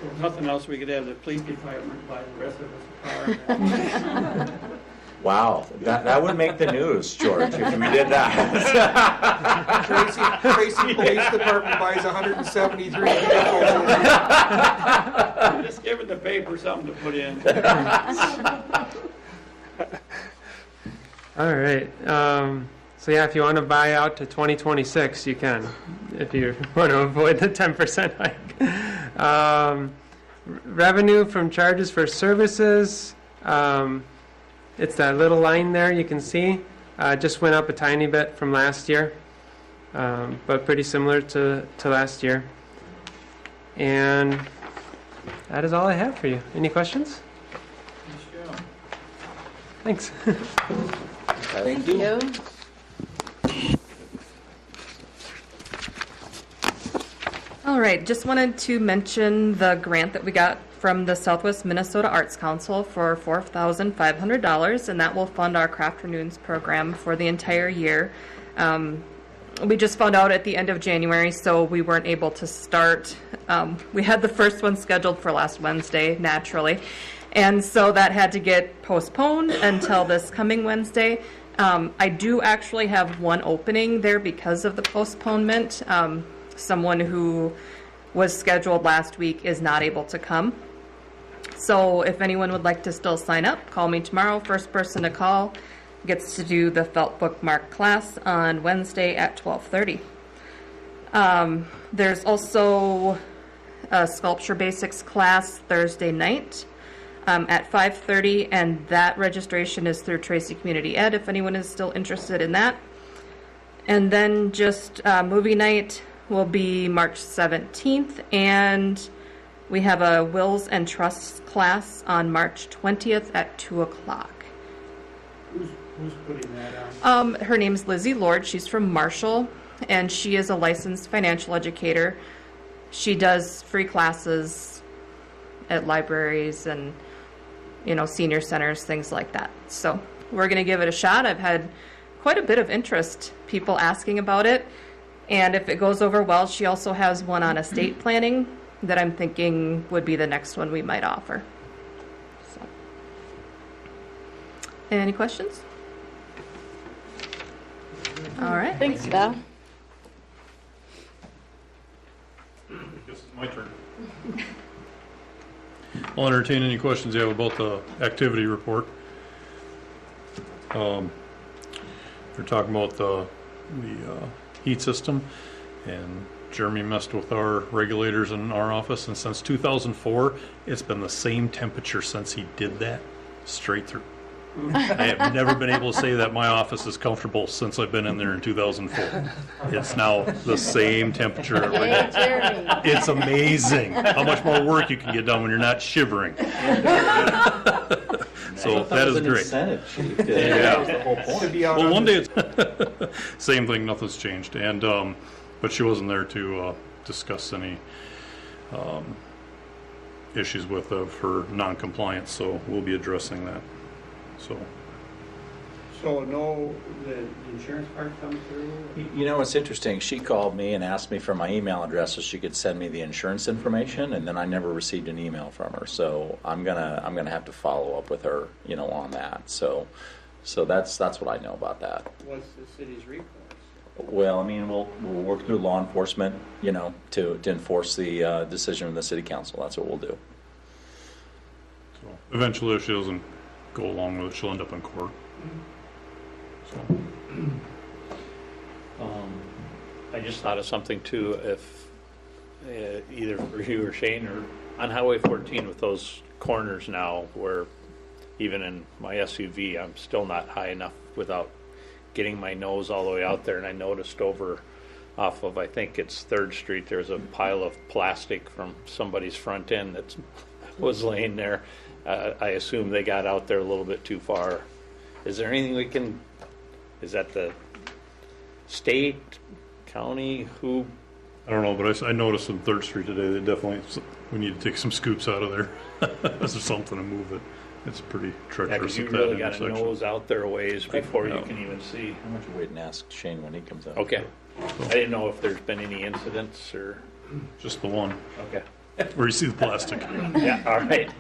So if nothing else, we could have the police department buy the rest of us a car. Wow, that would make the news, George, if we did that. Tracy Police Department buys 173 vehicles. Just give it the paper something to put in. All right. So yeah, if you want to buy out to 2026, you can. If you want to avoid the 10% hike. Revenue from charges for services. It's that little line there you can see. Just went up a tiny bit from last year, but pretty similar to last year. And that is all I have for you. Any questions? Thanks. Thank you. All right, just wanted to mention the grant that we got from the Southwest Minnesota Arts Council for $4,500, and that will fund our Craft Renews program for the entire year. We just found out at the end of January, so we weren't able to start. We had the first one scheduled for last Wednesday, naturally, and so that had to get postponed until this coming Wednesday. I do actually have one opening there because of the postponement. Someone who was scheduled last week is not able to come. So if anyone would like to still sign up, call me tomorrow. First person to call gets to do the felt bookmark class on Wednesday at 12:30. There's also a sculpture basics class Thursday night at 5:30, and that registration is through Tracy Community Ed if anyone is still interested in that. And then just movie night will be March 17th, and we have a wills and trusts class on March 20th at 2 o'clock. Who's putting that on? Her name's Lizzie Lord. She's from Marshall, and she is a licensed financial educator. She does free classes at libraries and, you know, senior centers, things like that. So we're going to give it a shot. I've had quite a bit of interest, people asking about it. And if it goes over well, she also has one on estate planning that I'm thinking would be the next one we might offer. So. Any questions? All right. Thanks, Val. I guess it's my turn. I'll entertain any questions you have about the activity report. We're talking about the heat system, and Jeremy messed with our regulators in our office, and since 2004, it's been the same temperature since he did that, straight through. I have never been able to say that my office is comfortable since I've been in there in 2004. It's now the same temperature every day. Jeremy. It's amazing how much more work you can get done when you're not shivering. So that is great. Yeah. Well, one day it's same thing. Nothing's changed, and but she wasn't there to discuss any issues with her non-compliance. So we'll be addressing that. So no, the insurance part comes through? You know, it's interesting. She called me and asked me for my email address so she could send me the insurance information, and then I never received an email from her. So I'm gonna have to follow up with her, you know, on that. So that's what I know about that. What's the city's recourse? Well, I mean, we'll work through law enforcement, you know, to enforce the decision of the city council. That's what we'll do. So eventually, if she doesn't go along with it, she'll end up in court. So. I just thought of something too, if either for you or Shane, or on Highway 14 with those corners now where even in my SUV I'm still not high enough without getting my nose all the way out there, and I noticed over off of, I think it's 3rd Street, there's a pile of plastic from somebody's front end that was laying there. I assume they got out there a little bit too far. Is there anything we can, is that the state, county, who? I don't know, but I noticed on 3rd Street today that definitely we need to take some scoops out of there. This is something to move it. It's pretty treacherous. Yeah, you really got to nose out there a ways before you can even see. Why don't you wait and ask Shane when he comes out? Okay. I didn't know if there's been any incidents or. Just the one. Okay. Where you see the plastic. Yeah, all right.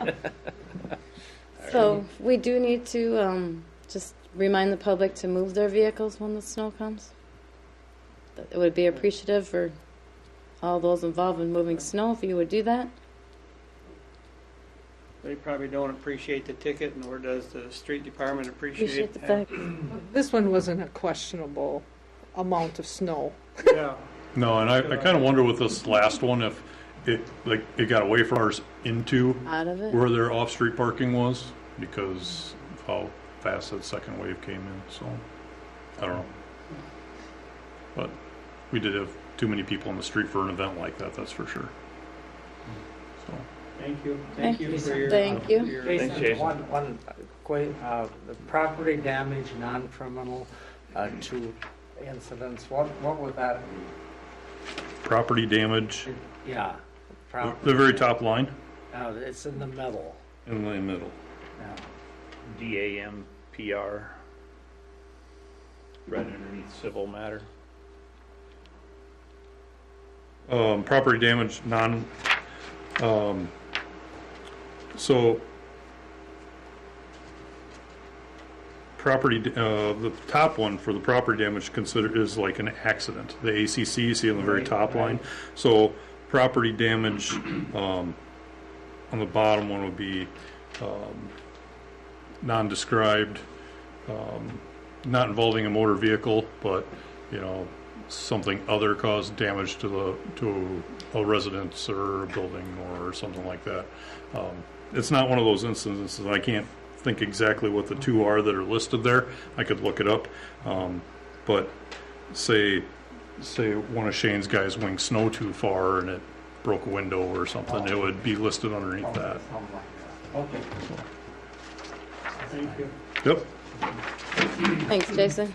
So we do need to just remind the public to move their vehicles when the snow comes. It would be appreciative for all those involved in moving snow if you would do that. They probably don't appreciate the ticket, nor does the street department appreciate The fact. This one wasn't a questionable amount of snow. Yeah. No, and I kind of wonder with this last one if it got away from ours into Out of it. where their off-street parking was because of how fast that second wave came in. So I don't know, but we did have too many people on the street for an event like that. That's for sure. So. Thank you. Thank you for your. Thank you. Thanks, Jason. One quick, the property damage, non-criminal, 2 incidents, what would that, Property damage. yeah. The very top line. It's in the middle. In the middle. Yeah. DAMPR. Right underneath civil matter. Property damage, so property, the top one for the property damage is like an accident. The ACC you see on the very top line. So property damage on the bottom one would be non-described, not involving a motor vehicle, but you know, something other caused damage to a residence or a building or something like that. It's not one of those instances. I can't think exactly what the two are that are listed there. I could look it up. But say one of Shane's guys winged snow too far and it broke a window or something, it would be listed underneath that. Okay. Thank you. Yep. Thanks, Jason.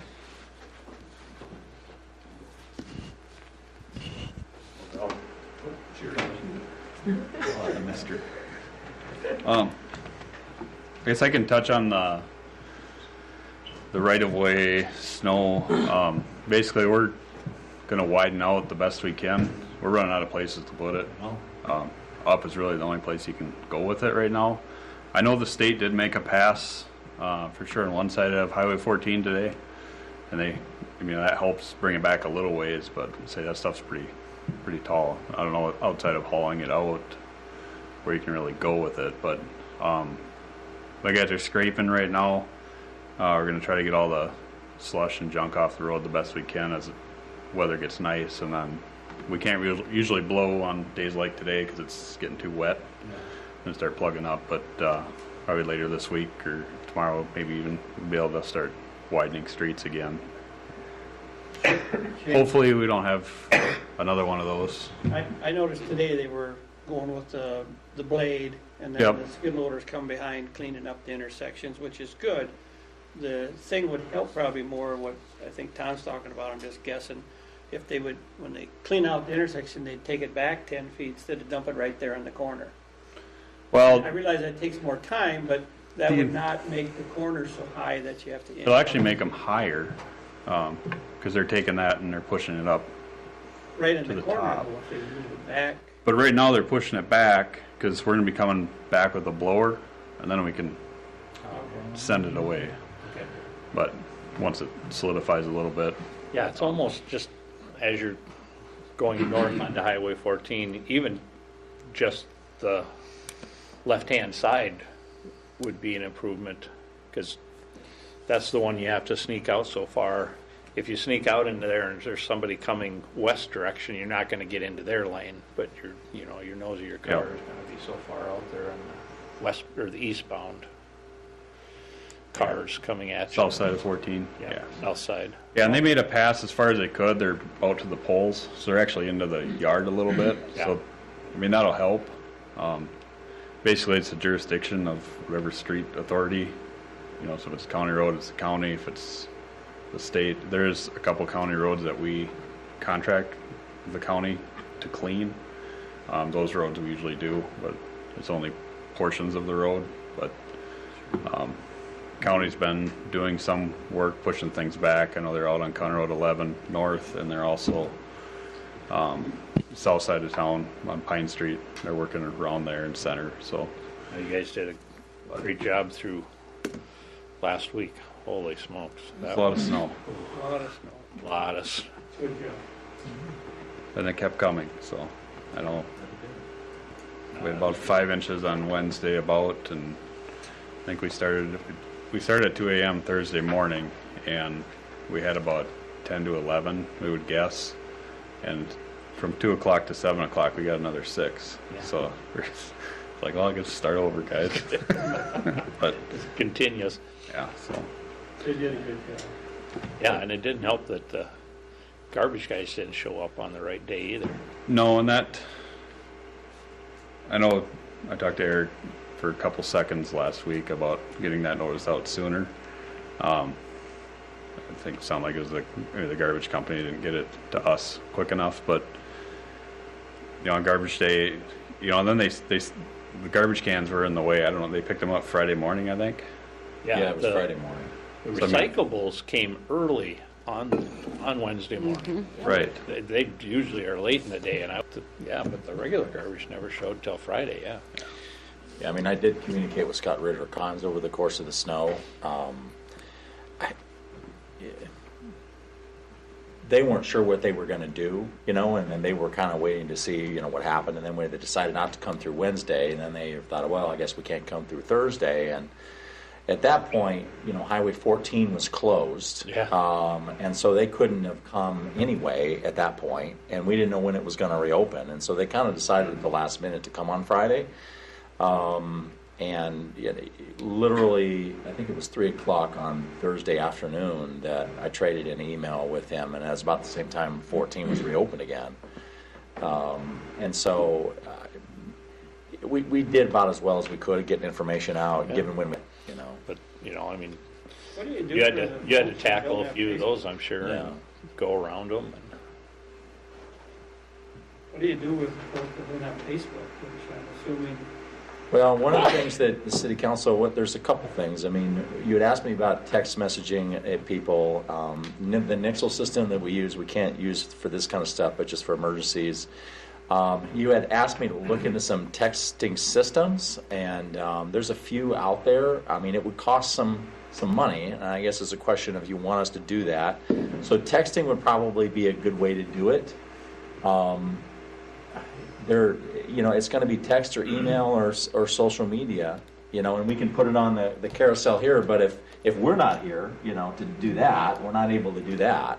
I missed her. I guess I can touch on the right-of-way snow. Basically, we're going to widen out the best we can. We're running out of places to put it. Up is really the only place you can go with it right now. I know the state did make a pass for sure on one side of Highway 14 today, and that helps bring it back a little ways. But say that stuff's pretty tall. I don't know outside of hauling it out where you can really go with it, but I guess they're scraping right now. We're going to try to get all the slush and junk off the road the best we can as the weather gets nice, and then we can't usually blow on days like today because it's getting too wet and start plugging up, but probably later this week or tomorrow maybe even be able to start widening streets again. Hopefully we don't have another one of those. I noticed today they were going with the blade, and then the skid loaders come behind cleaning up the intersections, which is good. The thing would help probably more what I think Tom's talking about, I'm just guessing, if they would, when they clean out the intersection, they'd take it back 10 feet instead of dump it right there in the corner. Well, I realize that takes more time, but that would not make the corners so high that you have to... It'll actually make them higher because they're taking that and they're pushing it up right in to the the corner, top. if they move it back. But right now they're pushing it back because we're going to be coming back with a blower, and then we can send it away. Okay. But once it solidifies a little bit. Yeah, it's almost just as you're going north onto Highway 14, even just the left-hand side would be an improvement, because that's the one you have to sneak out so far. If you sneak out into there and there's somebody coming west direction, you're not going to get into their lane, but your nose of your car is going to be so far out there on the west or the eastbound cars coming at you. South side of 14. Yeah, south side. Yeah, and they made a pass as far as they could. They're out to the poles, so they're actually into the yard a little bit. Yeah. So, that'll help. Basically, it's the jurisdiction of whatever street authority. So if it's county road, it's the county. If it's the state, there's a couple county roads that we contract the county to clean. Those roads we usually do, but it's only portions of the road. But county's been doing some work pushing things back. I know they're out on County Road 11 north, and they're also south side of town on Pine Street. They're working around there in center. So You guys did a great job through last week. Holy smokes. a lot of snow. A lot of snow. Lot of snow. Good job. And it kept coming, so I know we had about 5 inches on Wednesday about, and I think we started at 2 a.m. Thursday morning, and we had about 10 to 11, we would guess, and from 2 o'clock to 7 o'clock we got another 6. Yeah. So we're like, well, I guess start over, guys. But it continues. Yeah, so They did a good job. Yeah, and it didn't help that the garbage guys didn't show up on the right day either. no, and that, I know I talked to Eric for a couple seconds last week about getting that notice out sooner. I think it sounded like it was the garbage company didn't get it to us quick enough, but on garbage day, and then the garbage cans were in the way. I don't know, they picked them up Friday morning, I think. Yeah, it was Friday morning. The recyclables came early on Wednesday morning. Right. They usually are late in the day, but the regular garbage never showed till Friday. Yeah. Yeah, I did communicate with Scott Ritter Cons over the course of the snow. They weren't sure what they were going to do, and then they were kind of waiting to see, what happened. And then when they decided not to come through Wednesday, and then they thought, well, I guess we can't come through Thursday. And, at that point, Highway 14 was closed. Yeah. And so they couldn't have come anyway at that point, and we didn't know when it was going to reopen. And so they kind of decided at the last minute to come on Friday. And literally, I think it was 3 o'clock on Thursday afternoon that I traded an email with him, and it was about the same time 14 was reopened again. And so we did about as well as we could getting information out, given when But I mean, What do you do? you had for to the you had to folks that tackle don't a have few of Facebook? those, I'm sure, Yeah. and go around them. And What do you do with folks that don't have Facebook, which I'm assuming? Well, one of the things that the city council, there's a couple things. I mean, you had asked me about text messaging at people. The Nixle system that we use, we can't use for this kind of stuff, but just for emergencies. You had asked me to look into some texting systems, and there's a few out there. I mean, it would cost some money, and I guess it's a question of you want us to do that. So texting would probably be a good way to do it. It's going to be text or email or social media, and we can put it on the carousel here. But if we're not here, to do that, we're not able to do that.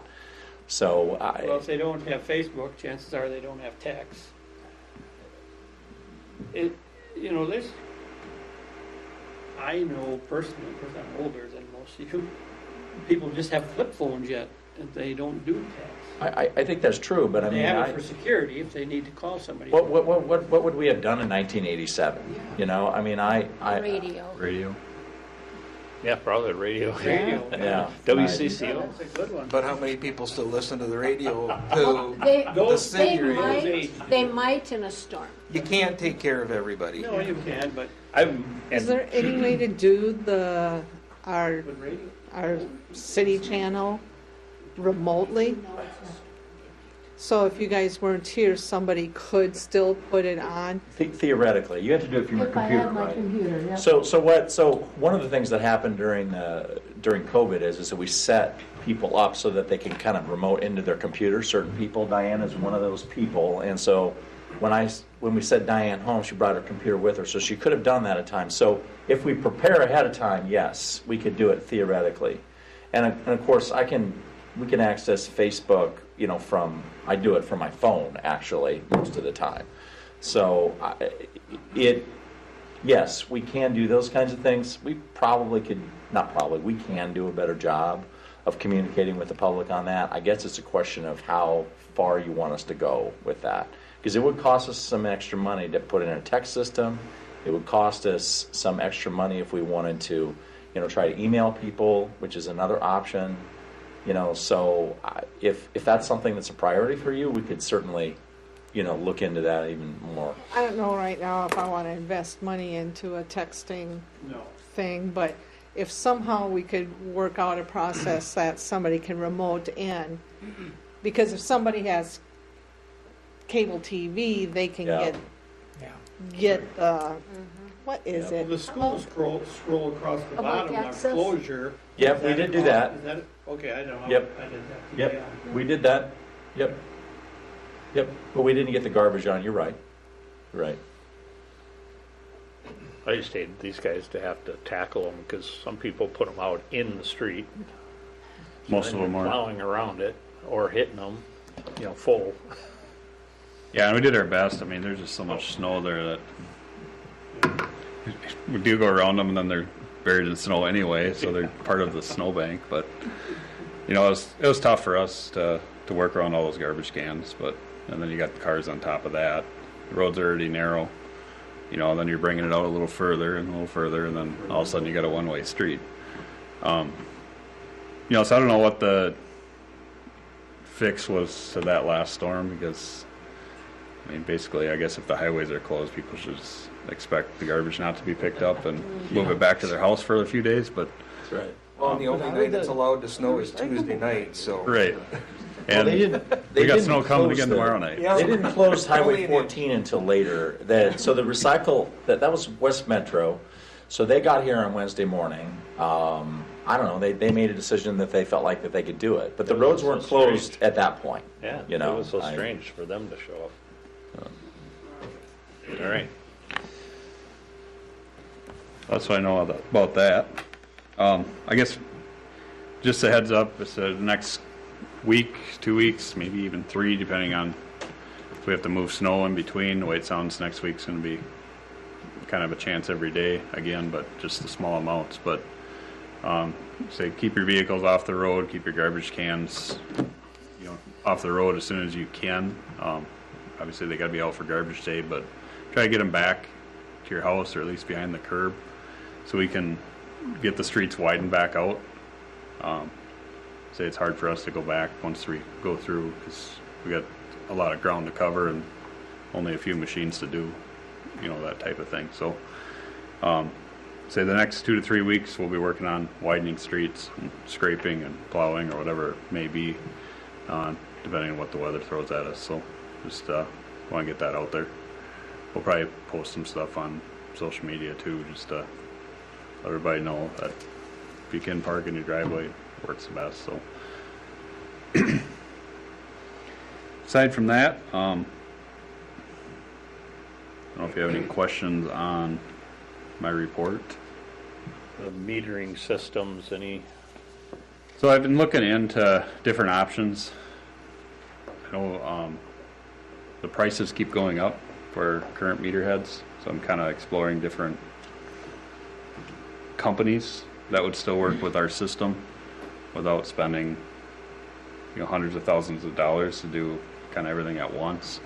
So, Well, if they don't have Facebook, chances are they don't have text. This, I know personally, because I'm older than most of you, people just have flip phones yet, and they don't do text. I think that's true, but I They mean, have it for security if they need to call somebody. what would we have done in 1987? I mean, Radio. yeah, probably radio. Radio. Yeah. WCCO. That's a good one. But how many people still listen to the radio Well, they, to the Those- city they radio? might in a storm. You can't take care of everybody. No, you can, but Is there any way to do our with radio. city channel remotely? So if you guys weren't here, somebody could still put it on? Theoretically, you have to do it from your If I computer, had my right? computer, yeah. So one of the things that happened during COVID is that we set people up so that they can kind of remote into their computer. Certain people, Diane is one of those people, and so when we sent Diane home, she brought her computer with her, so she could have done that at times. So if we prepare ahead of time, yes, we could do it theoretically, and of course we can access Facebook, I do it from my phone actually most of the time. So yes, we can do those kinds of things. We we can do a better job of communicating with the public on that. I guess it's a question of how far you want us to go with that. Because it would cost us some extra money to put in a text system. It would cost us some extra money if we wanted to, try to email people, which is another option. So if that's something that's a priority for you, we could certainly, look into that even more. I don't know right now if I want to invest money into a texting thing, but if somehow we could work out a process that somebody can remote in, because if somebody has cable TV, they can get what is Well, it? the school scroll across the About bottom of access? closure. Yep, Is we that did do it? that. Is that okay? I don't know. Yep. I didn't have to Yep, get on. we did that. Yep. But we didn't get the garbage on. You're right. Right. I just hate these guys to have to tackle them because some people put them out in the street. Most of them are. Plowing around it or hitting them, full. Yeah, and we did our best. I mean, there's just so much snow there that we do go around them, and then they're buried in snow anyway, so they're part of the snowbank. But it was tough for us to work around all those garbage cans. And then you got the cars on top of that. The roads are already narrow. And then you're bringing it out a little further, and then all of a sudden you got a one-way street. So I don't know what the fix was to that last storm, because basically, I guess if the highways are closed, people should just expect the garbage not to be picked up and move it back to their house for a few days. But That's right. Well, and the only night it's allowed to snow is Tuesday night, so. right. Well, And we got snow coming again tomorrow night. They didn't close Highway 14 until later. So the recycle, that was West Metro. So they got here on Wednesday morning. I don't know, they made a decision that they felt like that they could do it. But the roads weren't closed at that point. Yeah, it was so strange for them to show up. All right. That's what I know about that. I guess just a heads up, it's the next week, 2 weeks, maybe even 3, depending on if we have to move snow in between. The way it sounds, next week's going to be kind of a chance every day again, but just the small amounts. But say keep your vehicles off the road, keep your garbage cans, off the road as soon as you can. Obviously they got to be out for garbage day, but try to get them back to your house or at least behind the curb so we can get the streets widened back out. Say it's hard for us to go back once we go through because we got a lot of ground to cover and only a few machines to do, that type of thing. So, say the next 2 to 3 weeks we'll be working on widening streets and scraping and plowing or whatever it may be, depending on what the weather throws at us. So, just want to get that out there. We'll probably post some stuff on social media too, just to let everybody know that if you can park in your driveway, it works the best. So, aside from that, I don't know if you have any questions on my report. The metering systems, any? So I've been looking into different options. I know the prices keep going up for current meter heads, so I'm kind of exploring different companies that would still work with our system without spending hundreds of thousands of dollars to do kind of everything at once.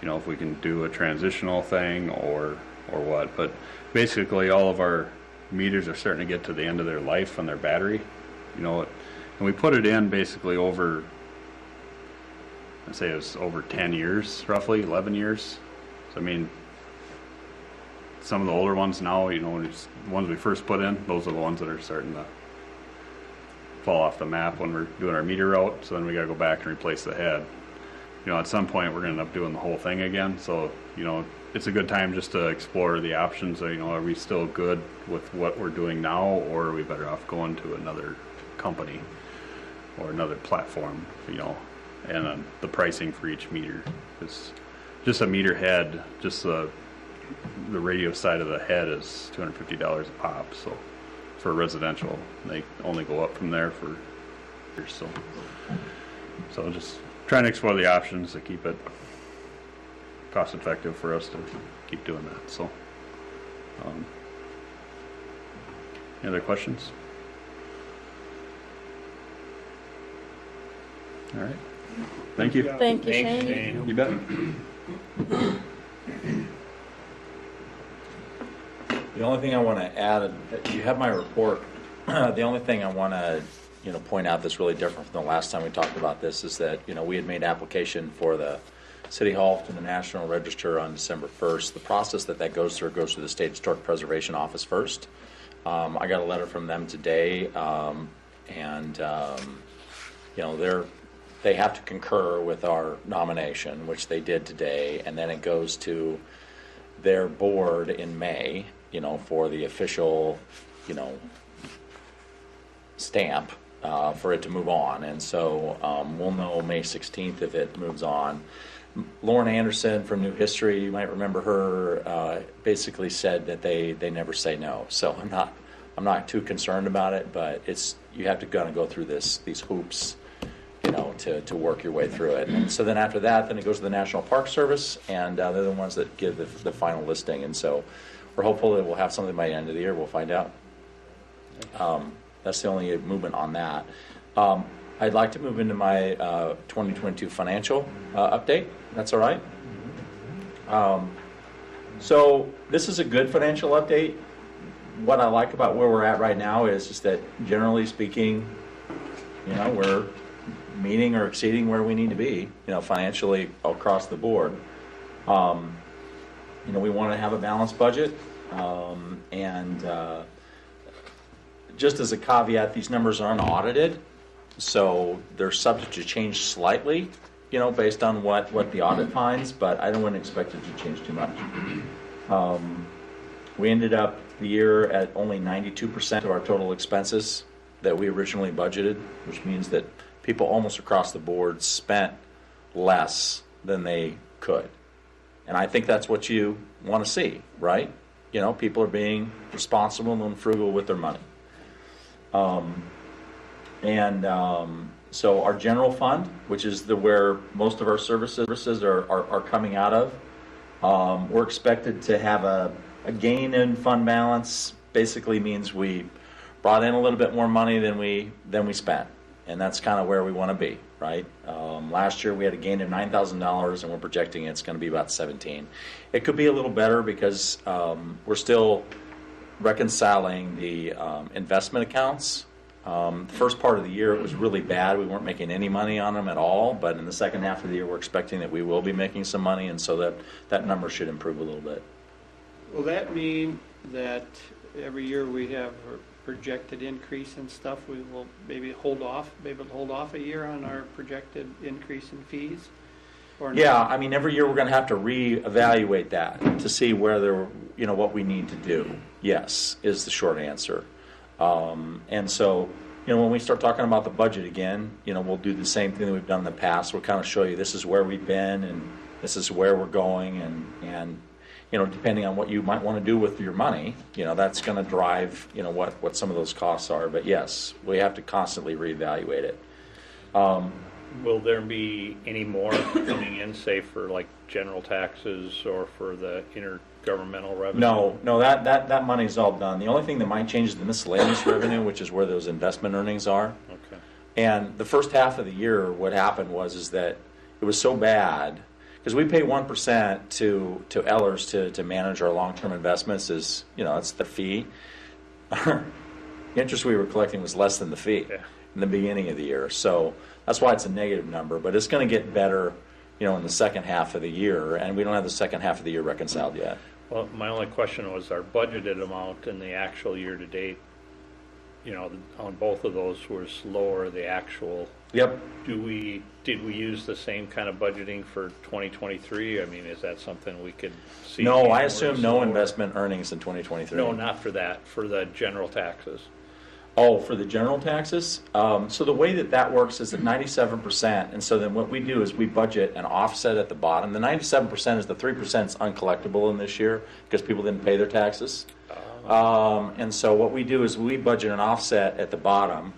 If we can do a transitional thing or what. But basically all of our meters are starting to get to the end of their life on their battery, and we put it in basically over, I'd say it was over 10 years, roughly 11 years. So I mean, some of the older ones now, the ones we first put in, those are the ones that are starting to fall off the map when we're doing our meter route. So then we got to go back and replace the head. At some point we're going to end up doing the whole thing again. So, it's a good time just to explore the options. Are we still good with what we're doing now, or are we better off going to another company or another platform, and the pricing for each meter is just a meter head, just the radio side of the head is $250 a pop. So for residential, they only go up from there for years. So just trying to explore the options to keep it cost effective for us to keep doing that. So, any other questions? All right. Thank you. Thank you, Thanks, Shane. Shane. You bet. The only thing I want to add, you have my report. The only thing I want to, point out that's really different from the last time we talked about this is that, we had made application for the City Hall to the National Register on December 1st. The process that goes through the State Historic Preservation Office first. I got a letter from them today, and they have to concur with our nomination, which they did today, and then it goes to their board in May, for the official, stamp for it to move on. And so we'll know May 16th if it moves on. Lauren Anderson from New History, you might remember her, basically said that they never say no. So I'm not too concerned about it, but you have to kind of go through these hoops, to work your way through it. And so then after that, then it goes to the National Park Service, and they're the ones that give the final listing. And so we're hopeful that we'll have something by the end of the year. We'll find out. That's the only movement on that. I'd like to move into my 2022 financial update. That's all right. So this is a good financial update. What I like about where we're at right now is just that, generally speaking, we're meeting or exceeding where we need to be, financially across the board. We want to have a balanced budget, and just as a caveat, these numbers are unaudited, so they're subject to change slightly, based on what the audit finds, but I wouldn't expect it to change too much. We ended up the year at only 92% of our total expenses that we originally budgeted, which means that people almost across the board spent less than they could. And I think that's what you want to see, right? People are being responsible and frugal with their money. So our general fund, which is where most of our services are coming out of, we're expected to have a gain in fund balance. Basically means we brought in a little bit more money than we spent, and that's kind of where we want to be, right? Last year we had a gain of $9,000, and we're projecting it's going to be about 17. It could be a little better because we're still reconciling the investment accounts. The first part of the year it was really bad. We weren't making any money on them at all, but in the second half of the year we're expecting that we will be making some money, and so that number should improve a little bit. Will that mean that every year we have a projected increase in stuff, we will maybe hold off a year on our projected increase in fees? Or yeah, I mean, every year we're going to have to reevaluate that to see whether, what we need to do. Yes, is the short answer. And so, when we start talking about the budget again, we'll do the same thing that we've done in the past. We'll kind of show you this is where we've been and this is where we're going, and depending on what you might want to do with your money, that's going to drive, what some of those costs are. But yes, we have to constantly reevaluate it. Will there be any more coming in, say, for like general taxes or for the intergovernmental revenue? No, that money's all done. The only thing that might change is the miscellaneous revenue, which is where those investment earnings are. Okay. And the first half of the year, what happened is that it was so bad, because we pay 1% to Ellers to manage our long-term investments. Is it's the fee. Our interest we were collecting was less than the fee in the beginning of the year, so that's why it's a negative number. But it's going to get better, in the second half of the year, and we don't have the second half of the year reconciled yet. Well, my only question was our budgeted amount and the actual year-to-date. On both of those was lower. The actual. Yep. Did we use the same kind of budgeting for 2023? I mean, is that something we could see? No, I assume no investment earnings in 2023. No, not for that. For the general taxes. Oh, for the general taxes? So the way that works is at 97%, and so then what we do is we budget an offset at the bottom. The 97% is the 3% is uncollectible in this year because people didn't pay their taxes. And so what we do is we budget an offset at the bottom.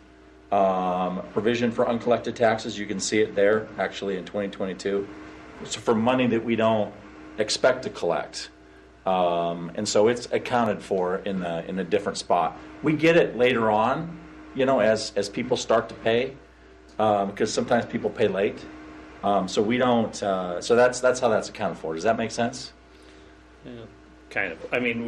Provision for uncollected taxes, you can see it there actually in 2022. So for money that we don't expect to collect. And so it's accounted for in a different spot. We get it later on, as people start to pay, because sometimes people pay late. So we don't. So that's how that's accounted for. Does that make sense? Yeah, kind of. I mean,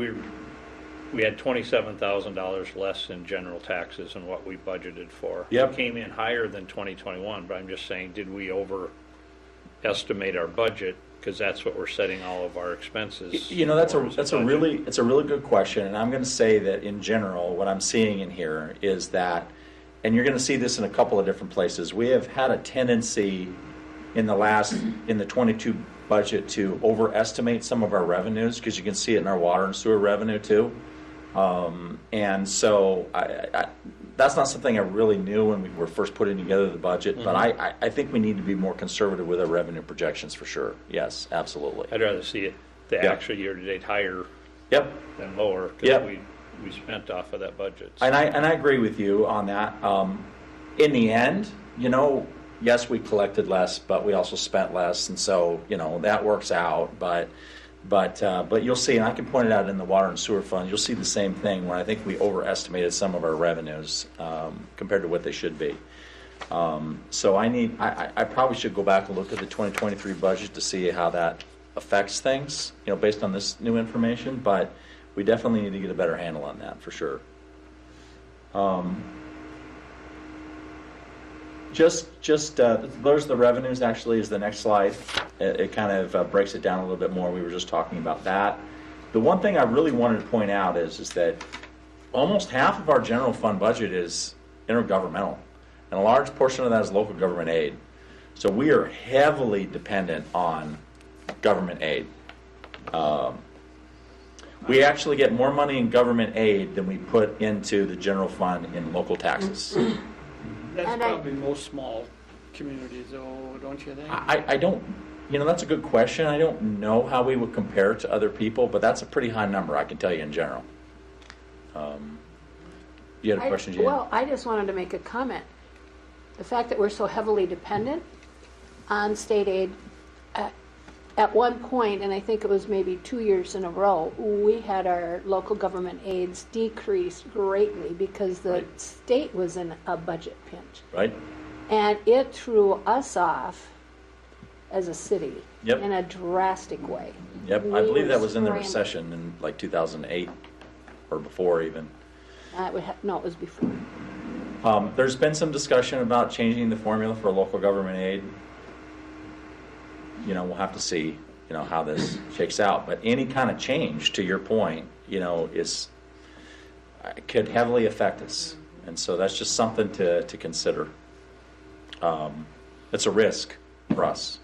we had $27,000 less in general taxes than what we budgeted for. Yep. It came in higher than 2021, but I'm just saying, did we overestimate our budget? Because that's what we're setting all of our expenses. That's a really good question, and I'm going to say that in general, what I'm seeing in here is that, and you're going to see this in a couple of different places. We have had a tendency in the 22 budget to overestimate some of our revenues, because you can see it in our water and sewer revenue too. And so that's not something I really knew when we were first putting together the budget, but I think we need to be more conservative with our revenue projections for sure. Yes, absolutely. I'd rather see it actual year-to-date higher than lower, because we spent off of that budget. So. And I agree with you on that. In the end, yes, we collected less, but we also spent less, and so that works out. But you'll see, and I can point it out in the water and sewer fund, you'll see the same thing where I think we overestimated some of our revenues compared to what they should be. So I probably should go back and look at the 2023 budget to see how that affects things, based on this new information, but we definitely need to get a better handle on that for sure. There's the revenues actually is the next slide. It kind of breaks it down a little bit more. We were just talking about that. The one thing I really wanted to point out is that almost half of our general fund budget is intergovernmental, and a large portion of that is local government aid. So we are heavily dependent on government aid. We actually get more money in government aid than we put into the general fund in local taxes. That's probably most small communities, though, don't you think? I don't, that's a good question. I don't know how we would compare to other people, but that's a pretty high number, I can tell you in general. You had a question, Jan? Well, I just wanted to make a comment. The fact that we're so heavily dependent on state aid, at one point, and I think it was maybe 2 years in a row, we had our local government aids decrease greatly because the state was in a budget pinch. Right. And it threw us off as a city Yep. in a drastic way. Yep, I We believe were that was in the scrambling. recession in like 2008 or before even. No, it was before. There's been some discussion about changing the formula for local government aid. You know, we'll have to see, you know, how this shakes out. But any kind of change, to your point, you know, could heavily affect us. And so that's just something to consider. It's a risk for us.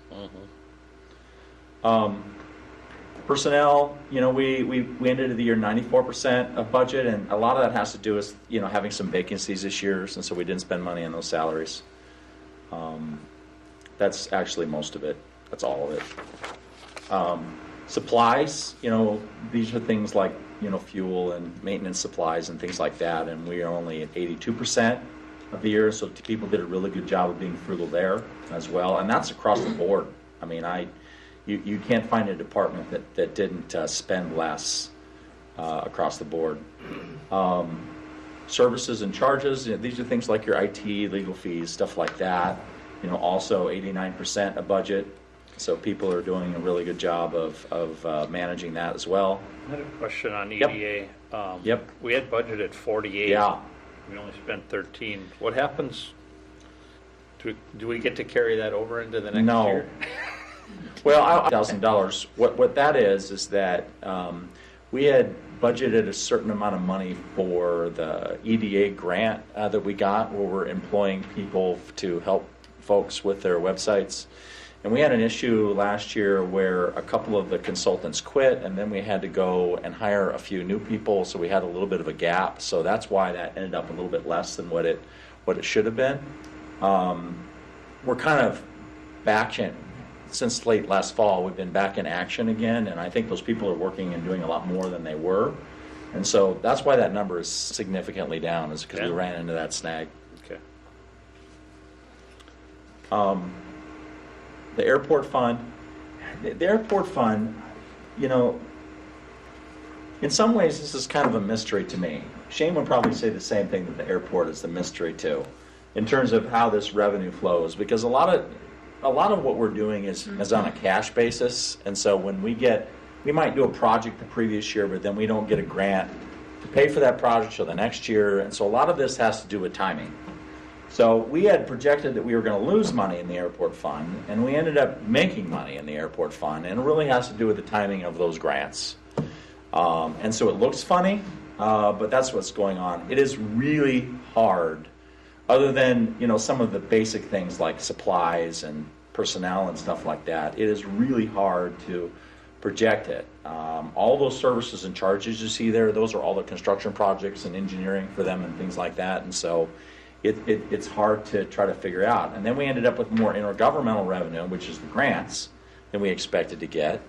Personnel, you know, we ended the year 94% of budget, and a lot of that has to do with, you know, having some vacancies this year, and so we didn't spend money on those salaries. That's actually most of it. That's all of it. Supplies, you know, these are things like, you know, fuel and maintenance supplies and things like that, and we are only at 82% of the year, so people did a really good job of being frugal there as well, and that's across the board. I mean, you can't find a department that didn't spend less across the board. Services and charges, you know, these are things like your IT, legal fees, stuff like that. You know, also 89% of budget, so people are doing a really good job of managing that as well. I had a question on EDA. Yep. We had budgeted 48. Yeah. We only spent 13. What happens? Do we get to carry that over into the next year? Well, $1,000. What that is that we had budgeted a certain amount of money for the EDA grant that we got, where we're employing people to help folks with their websites. And we had an issue last year where a couple of the consultants quit, and then we had to go and hire a few new people, so we had a little bit of a gap. So that's why that ended up a little bit less than what it should have been. We're kind of back in, since late last fall, we've been back in action again, and I think those people are working and doing a lot more than they were. And so that's why that number is significantly down, is because we ran into that snag. Okay. The airport fund, you know, in some ways this is kind of a mystery to me. Shane would probably say the same thing, that the airport is the mystery too, in terms of how this revenue flows, because a lot of what we're doing is on a cash basis, and so when we might do a project the previous year, but then we don't get a grant to pay for that project till the next year, and so a lot of this has to do with timing. So we had projected that we were going to lose money in the airport fund, and we ended up making money in the airport fund, and it really has to do with the timing of those grants. And so it looks funny, but that's what's going on. It is really hard, other than, you know, some of the basic things like supplies and personnel and stuff like that. It is really hard to project it. All those services and charges you see there, those are all the construction projects and engineering for them and things like that, and so it's hard to try to figure out. And then we ended up with more intergovernmental revenue, which is the grants, than we expected to get.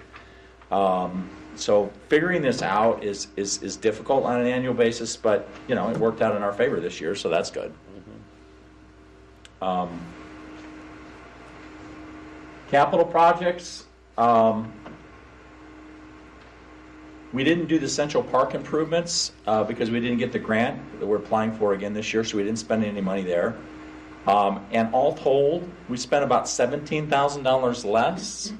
So figuring this out is difficult on an annual basis, but, you know, it worked out in our favor this year, so that's good. Capital projects. We didn't do the Central Park improvements because we didn't get the grant that we're applying for again this year, so we didn't spend any money there. And all told, we spent about $17,000 less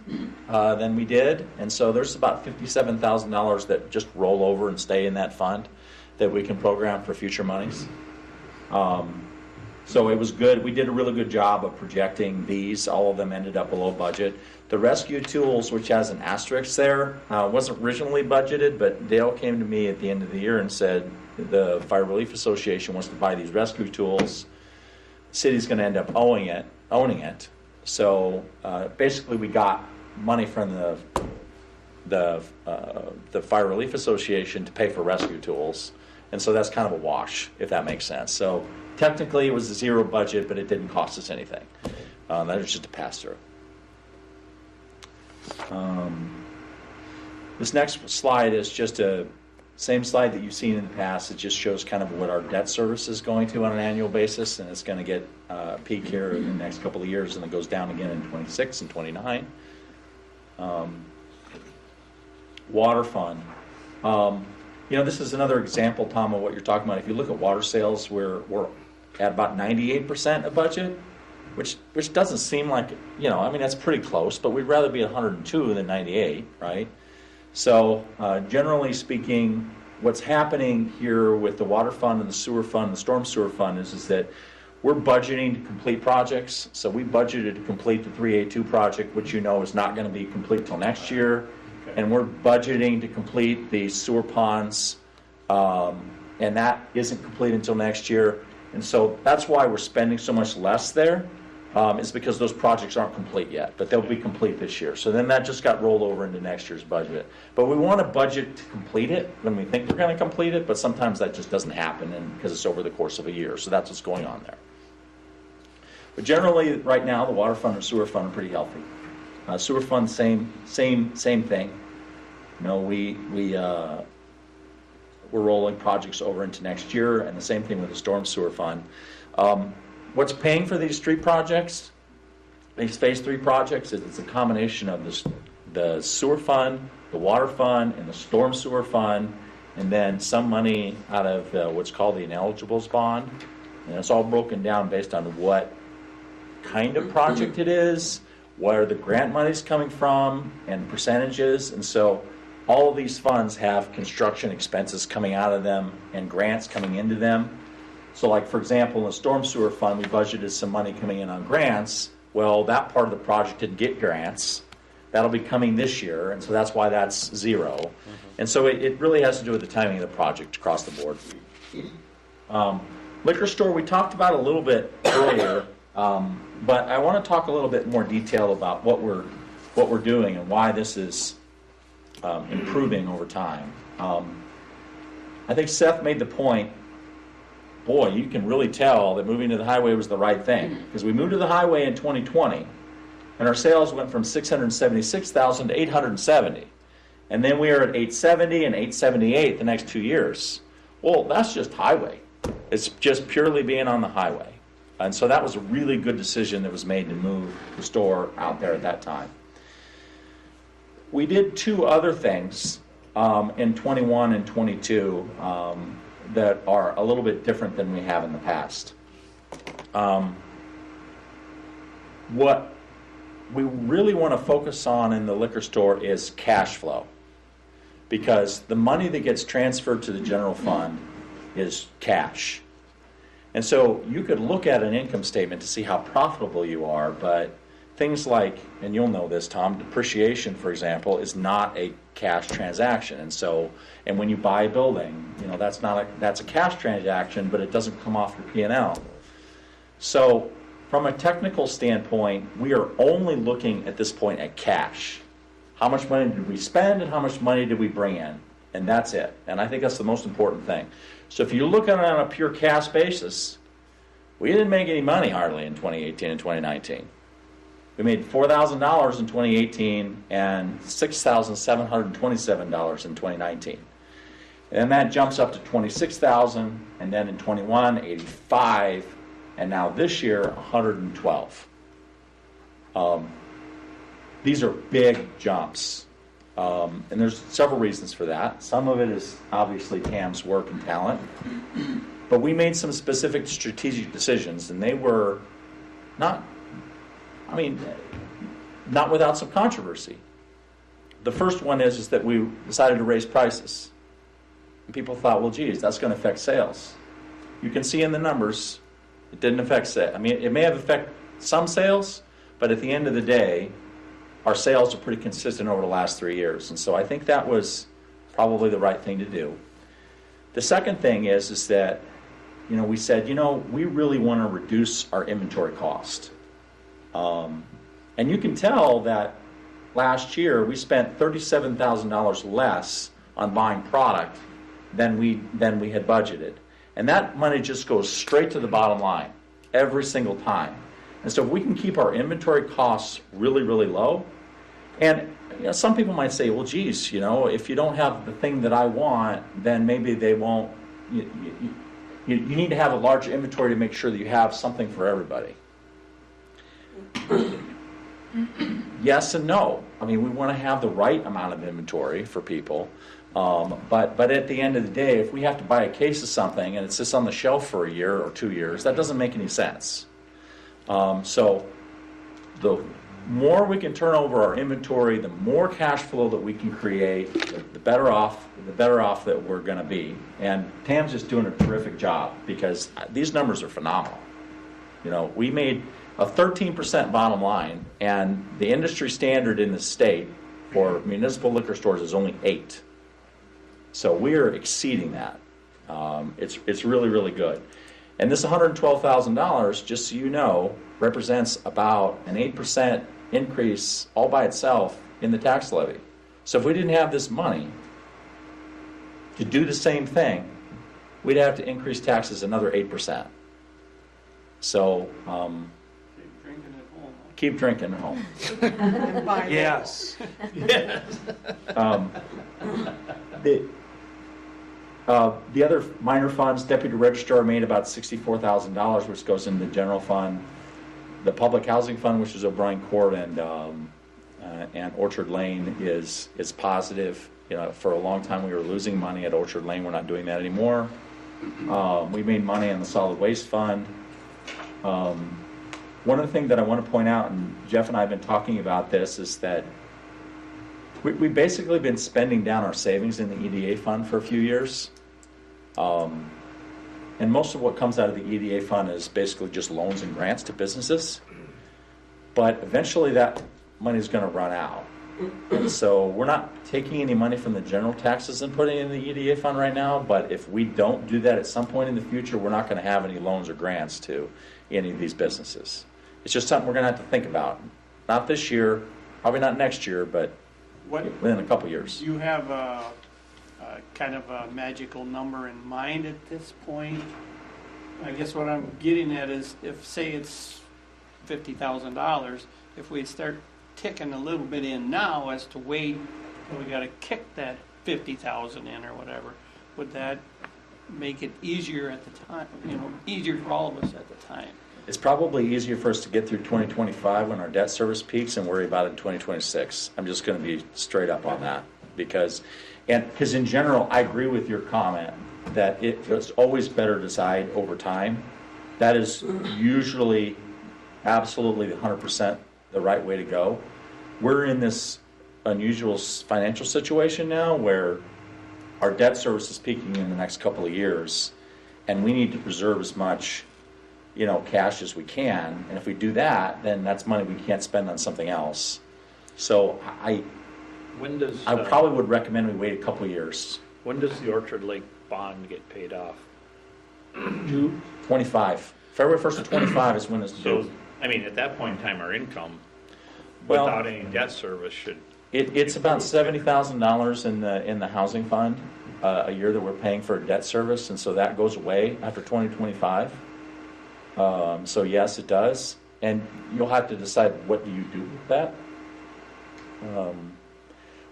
than we did, and so there's about $57,000 that just roll over and stay in that fund that we can program for future monies. So it was good. We did a really good job of projecting these. All of them ended up below budget. The rescue tools, which has an asterisk there, wasn't originally budgeted, but Dale came to me at the end of the year and said the Fire Relief Association wants to buy these rescue tools. The city's going to end up owning it. So basically, we got money from the Fire Relief Association to pay for rescue tools, and so that's kind of a wash, if that makes sense. So technically, it was a zero budget, but it didn't cost us anything. That was just a pass-through. This next slide is just a Same slide that you've seen in the past. It just shows kind of what our debt service is going to on an annual basis, and it's going to get peak here in the next couple of years, and it goes down again in 26 and 29. Water fund. This is another example, Tom, of what you're talking about. If you look at water sales, we're at about 98% of budget, which doesn't seem like, that's pretty close, but we'd rather be 102 than 98, right? So generally speaking, what's happening here with the water fund and the sewer fund, the storm sewer fund, is that we're budgeting to complete projects. So we budgeted to complete the 382 project, which is not going to be complete till next year. Okay. And we're budgeting to complete the sewer ponds, and that isn't complete until next year. And so that's why we're spending so much less there. Is because those projects aren't complete yet, but they'll be complete this year. So then that just got rolled over into next year's budget. But we want to budget to complete it when we think we're going to complete it, but sometimes that just doesn't happen because it's over the course of a year. So that's what's going on there. But generally, right now, the water fund and sewer fund are pretty healthy. Sewer fund, same thing. We're rolling projects over into next year, and the same thing with the storm sewer fund. What's paying for these three projects, these phase 3 projects, is it's a combination of the sewer fund, the water fund, and the storm sewer fund, and then some money out of what's called the ineligibles bond. And it's all broken down based on what kind of project it is, where the grant money's coming from, and percentages. And so all of these funds have construction expenses coming out of them and grants coming into them. So like, for example, in the storm sewer fund, we budgeted some money coming in on grants. Well, that part of the project didn't get grants. That'll be coming this year, and so that's why that's zero. Mm-hmm. And so it really has to do with the timing of the project across the board. Liquor store, we talked about a little bit earlier, but I want to talk a little bit more detail about what we're doing and why this is improving over time. I think Seth made the point. Boy, you can really tell that moving to the highway was the right thing, because we moved to the highway in 2020, and our sales went from 676,000 to 870, and then we are at 870 and 878 the next 2 years. Well, that's just highway. It's just purely being on the highway, and so that was a really good decision that was made to move the store out there at that time. We did two other things in 21 and 22. That are a little bit different than we have in the past. What we really want to focus on in the liquor store is cash flow, because the money that gets transferred to the general fund is cash. And so you could look at an income statement to see how profitable you are, but things like, and you'll know this, Tom, depreciation, for example, is not a cash transaction. And when you buy a building, that's a cash transaction, but it doesn't come off your P&L. So from a technical standpoint, we are only looking at this point at cash. How much money did we spend and how much money did we bring in? And that's it. And I think that's the most important thing. So if you look at it on a pure cash basis, we didn't make any money hardly in 2018 and 2019. We made $4,000 in 2018 and $6,727 in 2019. And that jumps up to $26,000, and then in 21, $85,000, and now this year, $112,000. These are big jumps, and there's several reasons for that. Some of it is obviously Tam's work and talent, but we made some specific strategic decisions, and they were not without some controversy. The first one is that we decided to raise prices. And people thought, well, geez, that's going to affect sales. You can see in the numbers, it didn't affect sales. It may have affected some sales, but at the end of the day, our sales are pretty consistent over the last 3 years. And so I think that was probably the right thing to do. The second thing is that, we said, we really want to reduce our inventory cost. And you can tell that last year we spent $37,000 less on buying product than we had budgeted. And that money just goes straight to the bottom line every single time. And so if we can keep our inventory costs really, really low, And some people might say, well, geez, if you don't have the thing that I want, then maybe they won't. You need to have a large inventory to make sure that you have something for everybody. Yes and no. I mean, we want to have the right amount of inventory for people. But at the end of the day, if we have to buy a case of something and it sits on the shelf for a year or 2 years, that doesn't make any sense. So the more we can turn over our inventory, the more cash flow that we can create, the better off that we're going to be. And Tam's just doing a terrific job because these numbers are phenomenal. We made a 13% bottom line, and the industry standard in the state for municipal liquor stores is only 8%. So we are exceeding that. It's really, really good. And this $112,000, just so you know, represents about an 8% increase all by itself in the tax levy. So if we didn't have this money to do the same thing, we'd have to increase taxes another 8%. So keep drinking at home. Yes. The other minor funds, deputy registrar made about $64,000, which goes in the general fund. The public housing fund, which is O'Brien Court and Orchard Lane, is positive. For a long time we were losing money at Orchard Lane. We're not doing that anymore. We made money on the solid waste fund. One of the things that I want to point out, and Jeff and I have been talking about this, is that we've basically been spending down our savings in the EDA fund for a few years. And most of what comes out of the EDA fund is basically just loans and grants to businesses. But eventually that money is going to run out. And so we're not taking any money from the general taxes and putting it in the EDA fund right now, but if we don't do that at some point in the future, we're not going to have any loans or grants to any of these businesses. It's just something we're going to have to think about. Not this year, probably not next year, but within a couple years. Do you have a kind of a magical number in mind at this point? I guess what I'm getting at is, if say it's $50,000, if we start ticking a little bit in now as to wait till we got to kick that 50,000 in or whatever, would that make it easier at the time? Easier for all of us at the time. It's probably easier for us to get through 2025 when our debt service peaks and worry about it in 2026. I'm just going to be straight up on that because in general, I agree with your comment that it's always better to decide over time. That is usually absolutely 100% the right way to go. We're in this unusual financial situation now where our debt service is peaking in the next couple of years, and we need to preserve as much cash as we can, and if we do that, then that's money we can't spend on something else. So I probably would recommend we wait a couple of years. When does the Orchard Lake bond get paid off? 25. February 1st of 25 is when it's due. So, at that point in time, our income, without any debt service, should... It's about $70,000 in the housing fund a year that we're paying for debt service, and so that goes away after 2025. So yes, it does, and you'll have to decide what do you do with that.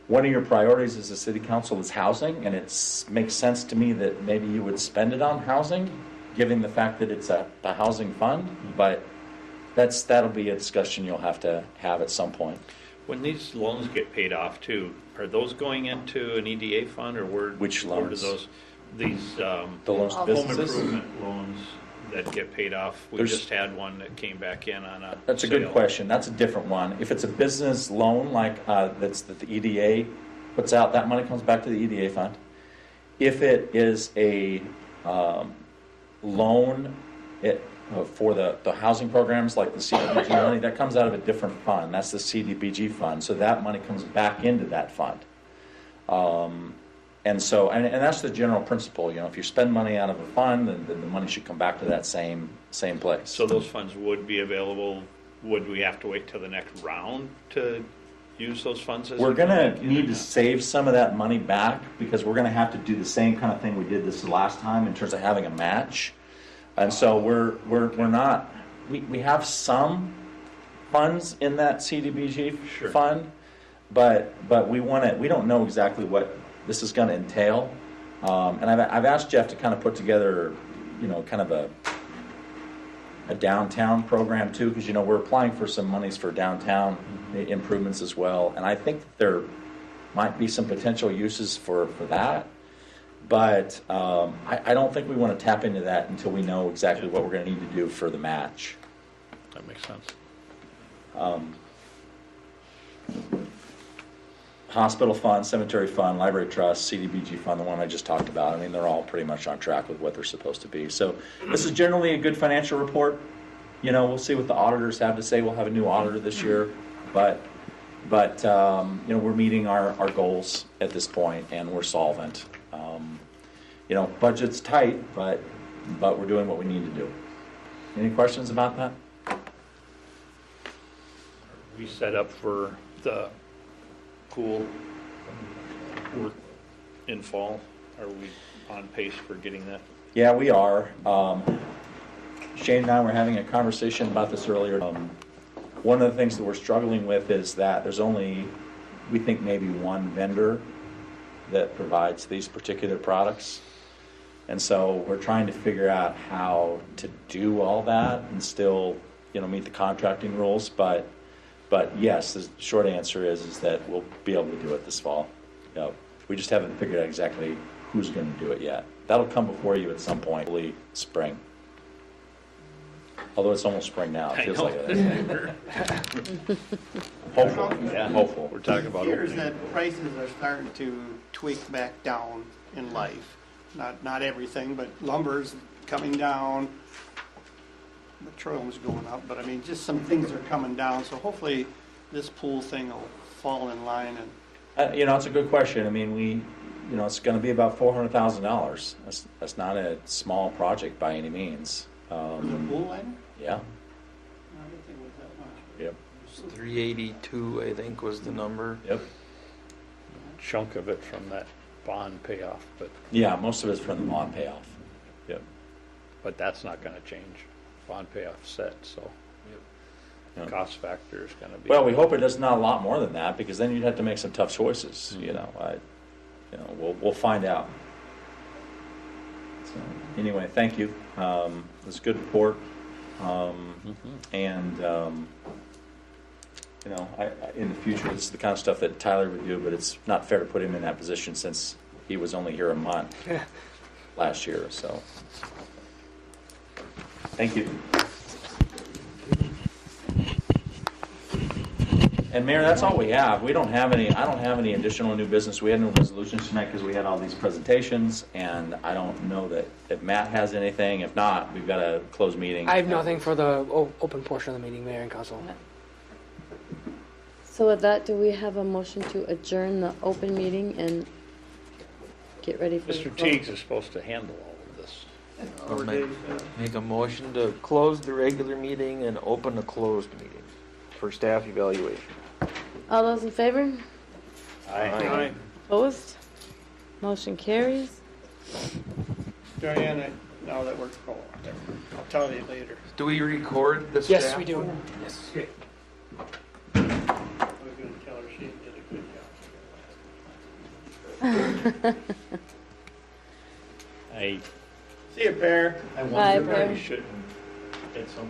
One of your priorities as a city council is housing, and it makes sense to me that maybe you would spend it on housing, given the fact that it's a housing fund, but that'll be a discussion you'll have to have at some point. When these loans get paid off too, are those going into an EDA fund, or which loans? Where do these the loans to businesses? Home improvement loans that get paid off? We just had one that came back in on a That's a sale. good question. That's a different one. If it's a business loan like that the EDA puts out, that money comes back to the EDA fund. If it is a loan for the housing programs like the CDBG money, that comes out of a different fund. That's the CDBG fund. So that money comes back into that fund. And that's the general principle. If you spend money out of a fund, then the money should come back to that same place. So those funds would be available. Would we have to wait till the next round to use those funds? We're going to need to save some of that money back because we're going to have to do the same kind of thing we did this last time in terms of having a match. And so we're not. We have some funds in that CDBG fund. but we don't know exactly what this is going to entail. And I've asked Jeff to kind of put together, kind of a downtown program too, because we're applying for some monies for downtown improvements as well, and I think that there might be some potential uses for that. But I don't think we want to tap into that until we know exactly what we're going to need to do for the match. That makes sense. Hospital fund, cemetery fund, library trust, CDBG fund, the one I just talked about. I mean, they're all pretty much on track with what they're supposed to be. So this is generally a good financial report. We'll see what the auditors have to say. We'll have a new auditor this year, but we're meeting our goals at this point, and we're solvent. Budget's tight, but we're doing what we need to do. Any questions about that? We set up for the pool work in fall. Are we on pace for getting that? Yeah, we are. Shane and I were having a conversation about this earlier. One of the things that we're struggling with is that there's only, we think, maybe one vendor that provides these particular products. And so we're trying to figure out how to do all that and still, meet the contracting rules. But yes, the short answer is that we'll be able to do it this fall. We just haven't figured out exactly who's going to do it yet. That'll come before you at some point, early spring. Although it's almost spring now, it feels like it. Hopeful. Yeah, hopeful. We're talking about Here's opening. that prices are starting to tweak back down in life. Not everything, but lumber's coming down. Petroleum's going up, but I mean, just some things are coming down. So hopefully, this pool thing will fall in line. And it's a good question. I mean, it's going to be about $400,000. That's not a small project by any means. the pool liner? Yeah. I didn't think it was that much. Yep. 382, I think, was the number. Yep. Chunk of it from that bond payoff, but Yeah, most of it's from the bond payoff. Yep. that's not going to change. Bond payoff set, so Yep. cost factor is going to be. Well, we hope it does not a lot more than that, because then you'd have to make some tough choices. We'll find out. So, anyway, thank you. It was a good report, and in the future, this is the kind of stuff that Tyler would do, but it's not fair to put him in that position since he was only here a month last year. So, thank you. And Mayor, that's all we have. I don't have any additional new business. We had no resolutions tonight because we had all these presentations, and I don't know that if Matt has anything. If not, we've got a closed meeting. I have nothing for the open portion of the meeting, Mayor and Council. So with that, do we have a motion to adjourn the open meeting and get ready for the Mr. vote? Teagues is supposed to handle all of this. I'll make a motion to close the regular meeting and open a closed meeting for staff evaluation. All those in favor? Aye. Opposed? Motion carries. Diana, now that we're going, I'll tell you later. Do we record the staff? Yes, we do. Yes. I was going to tell her she did a good job. I See you, Pear. wonder Bye, if Pear. we shouldn't at some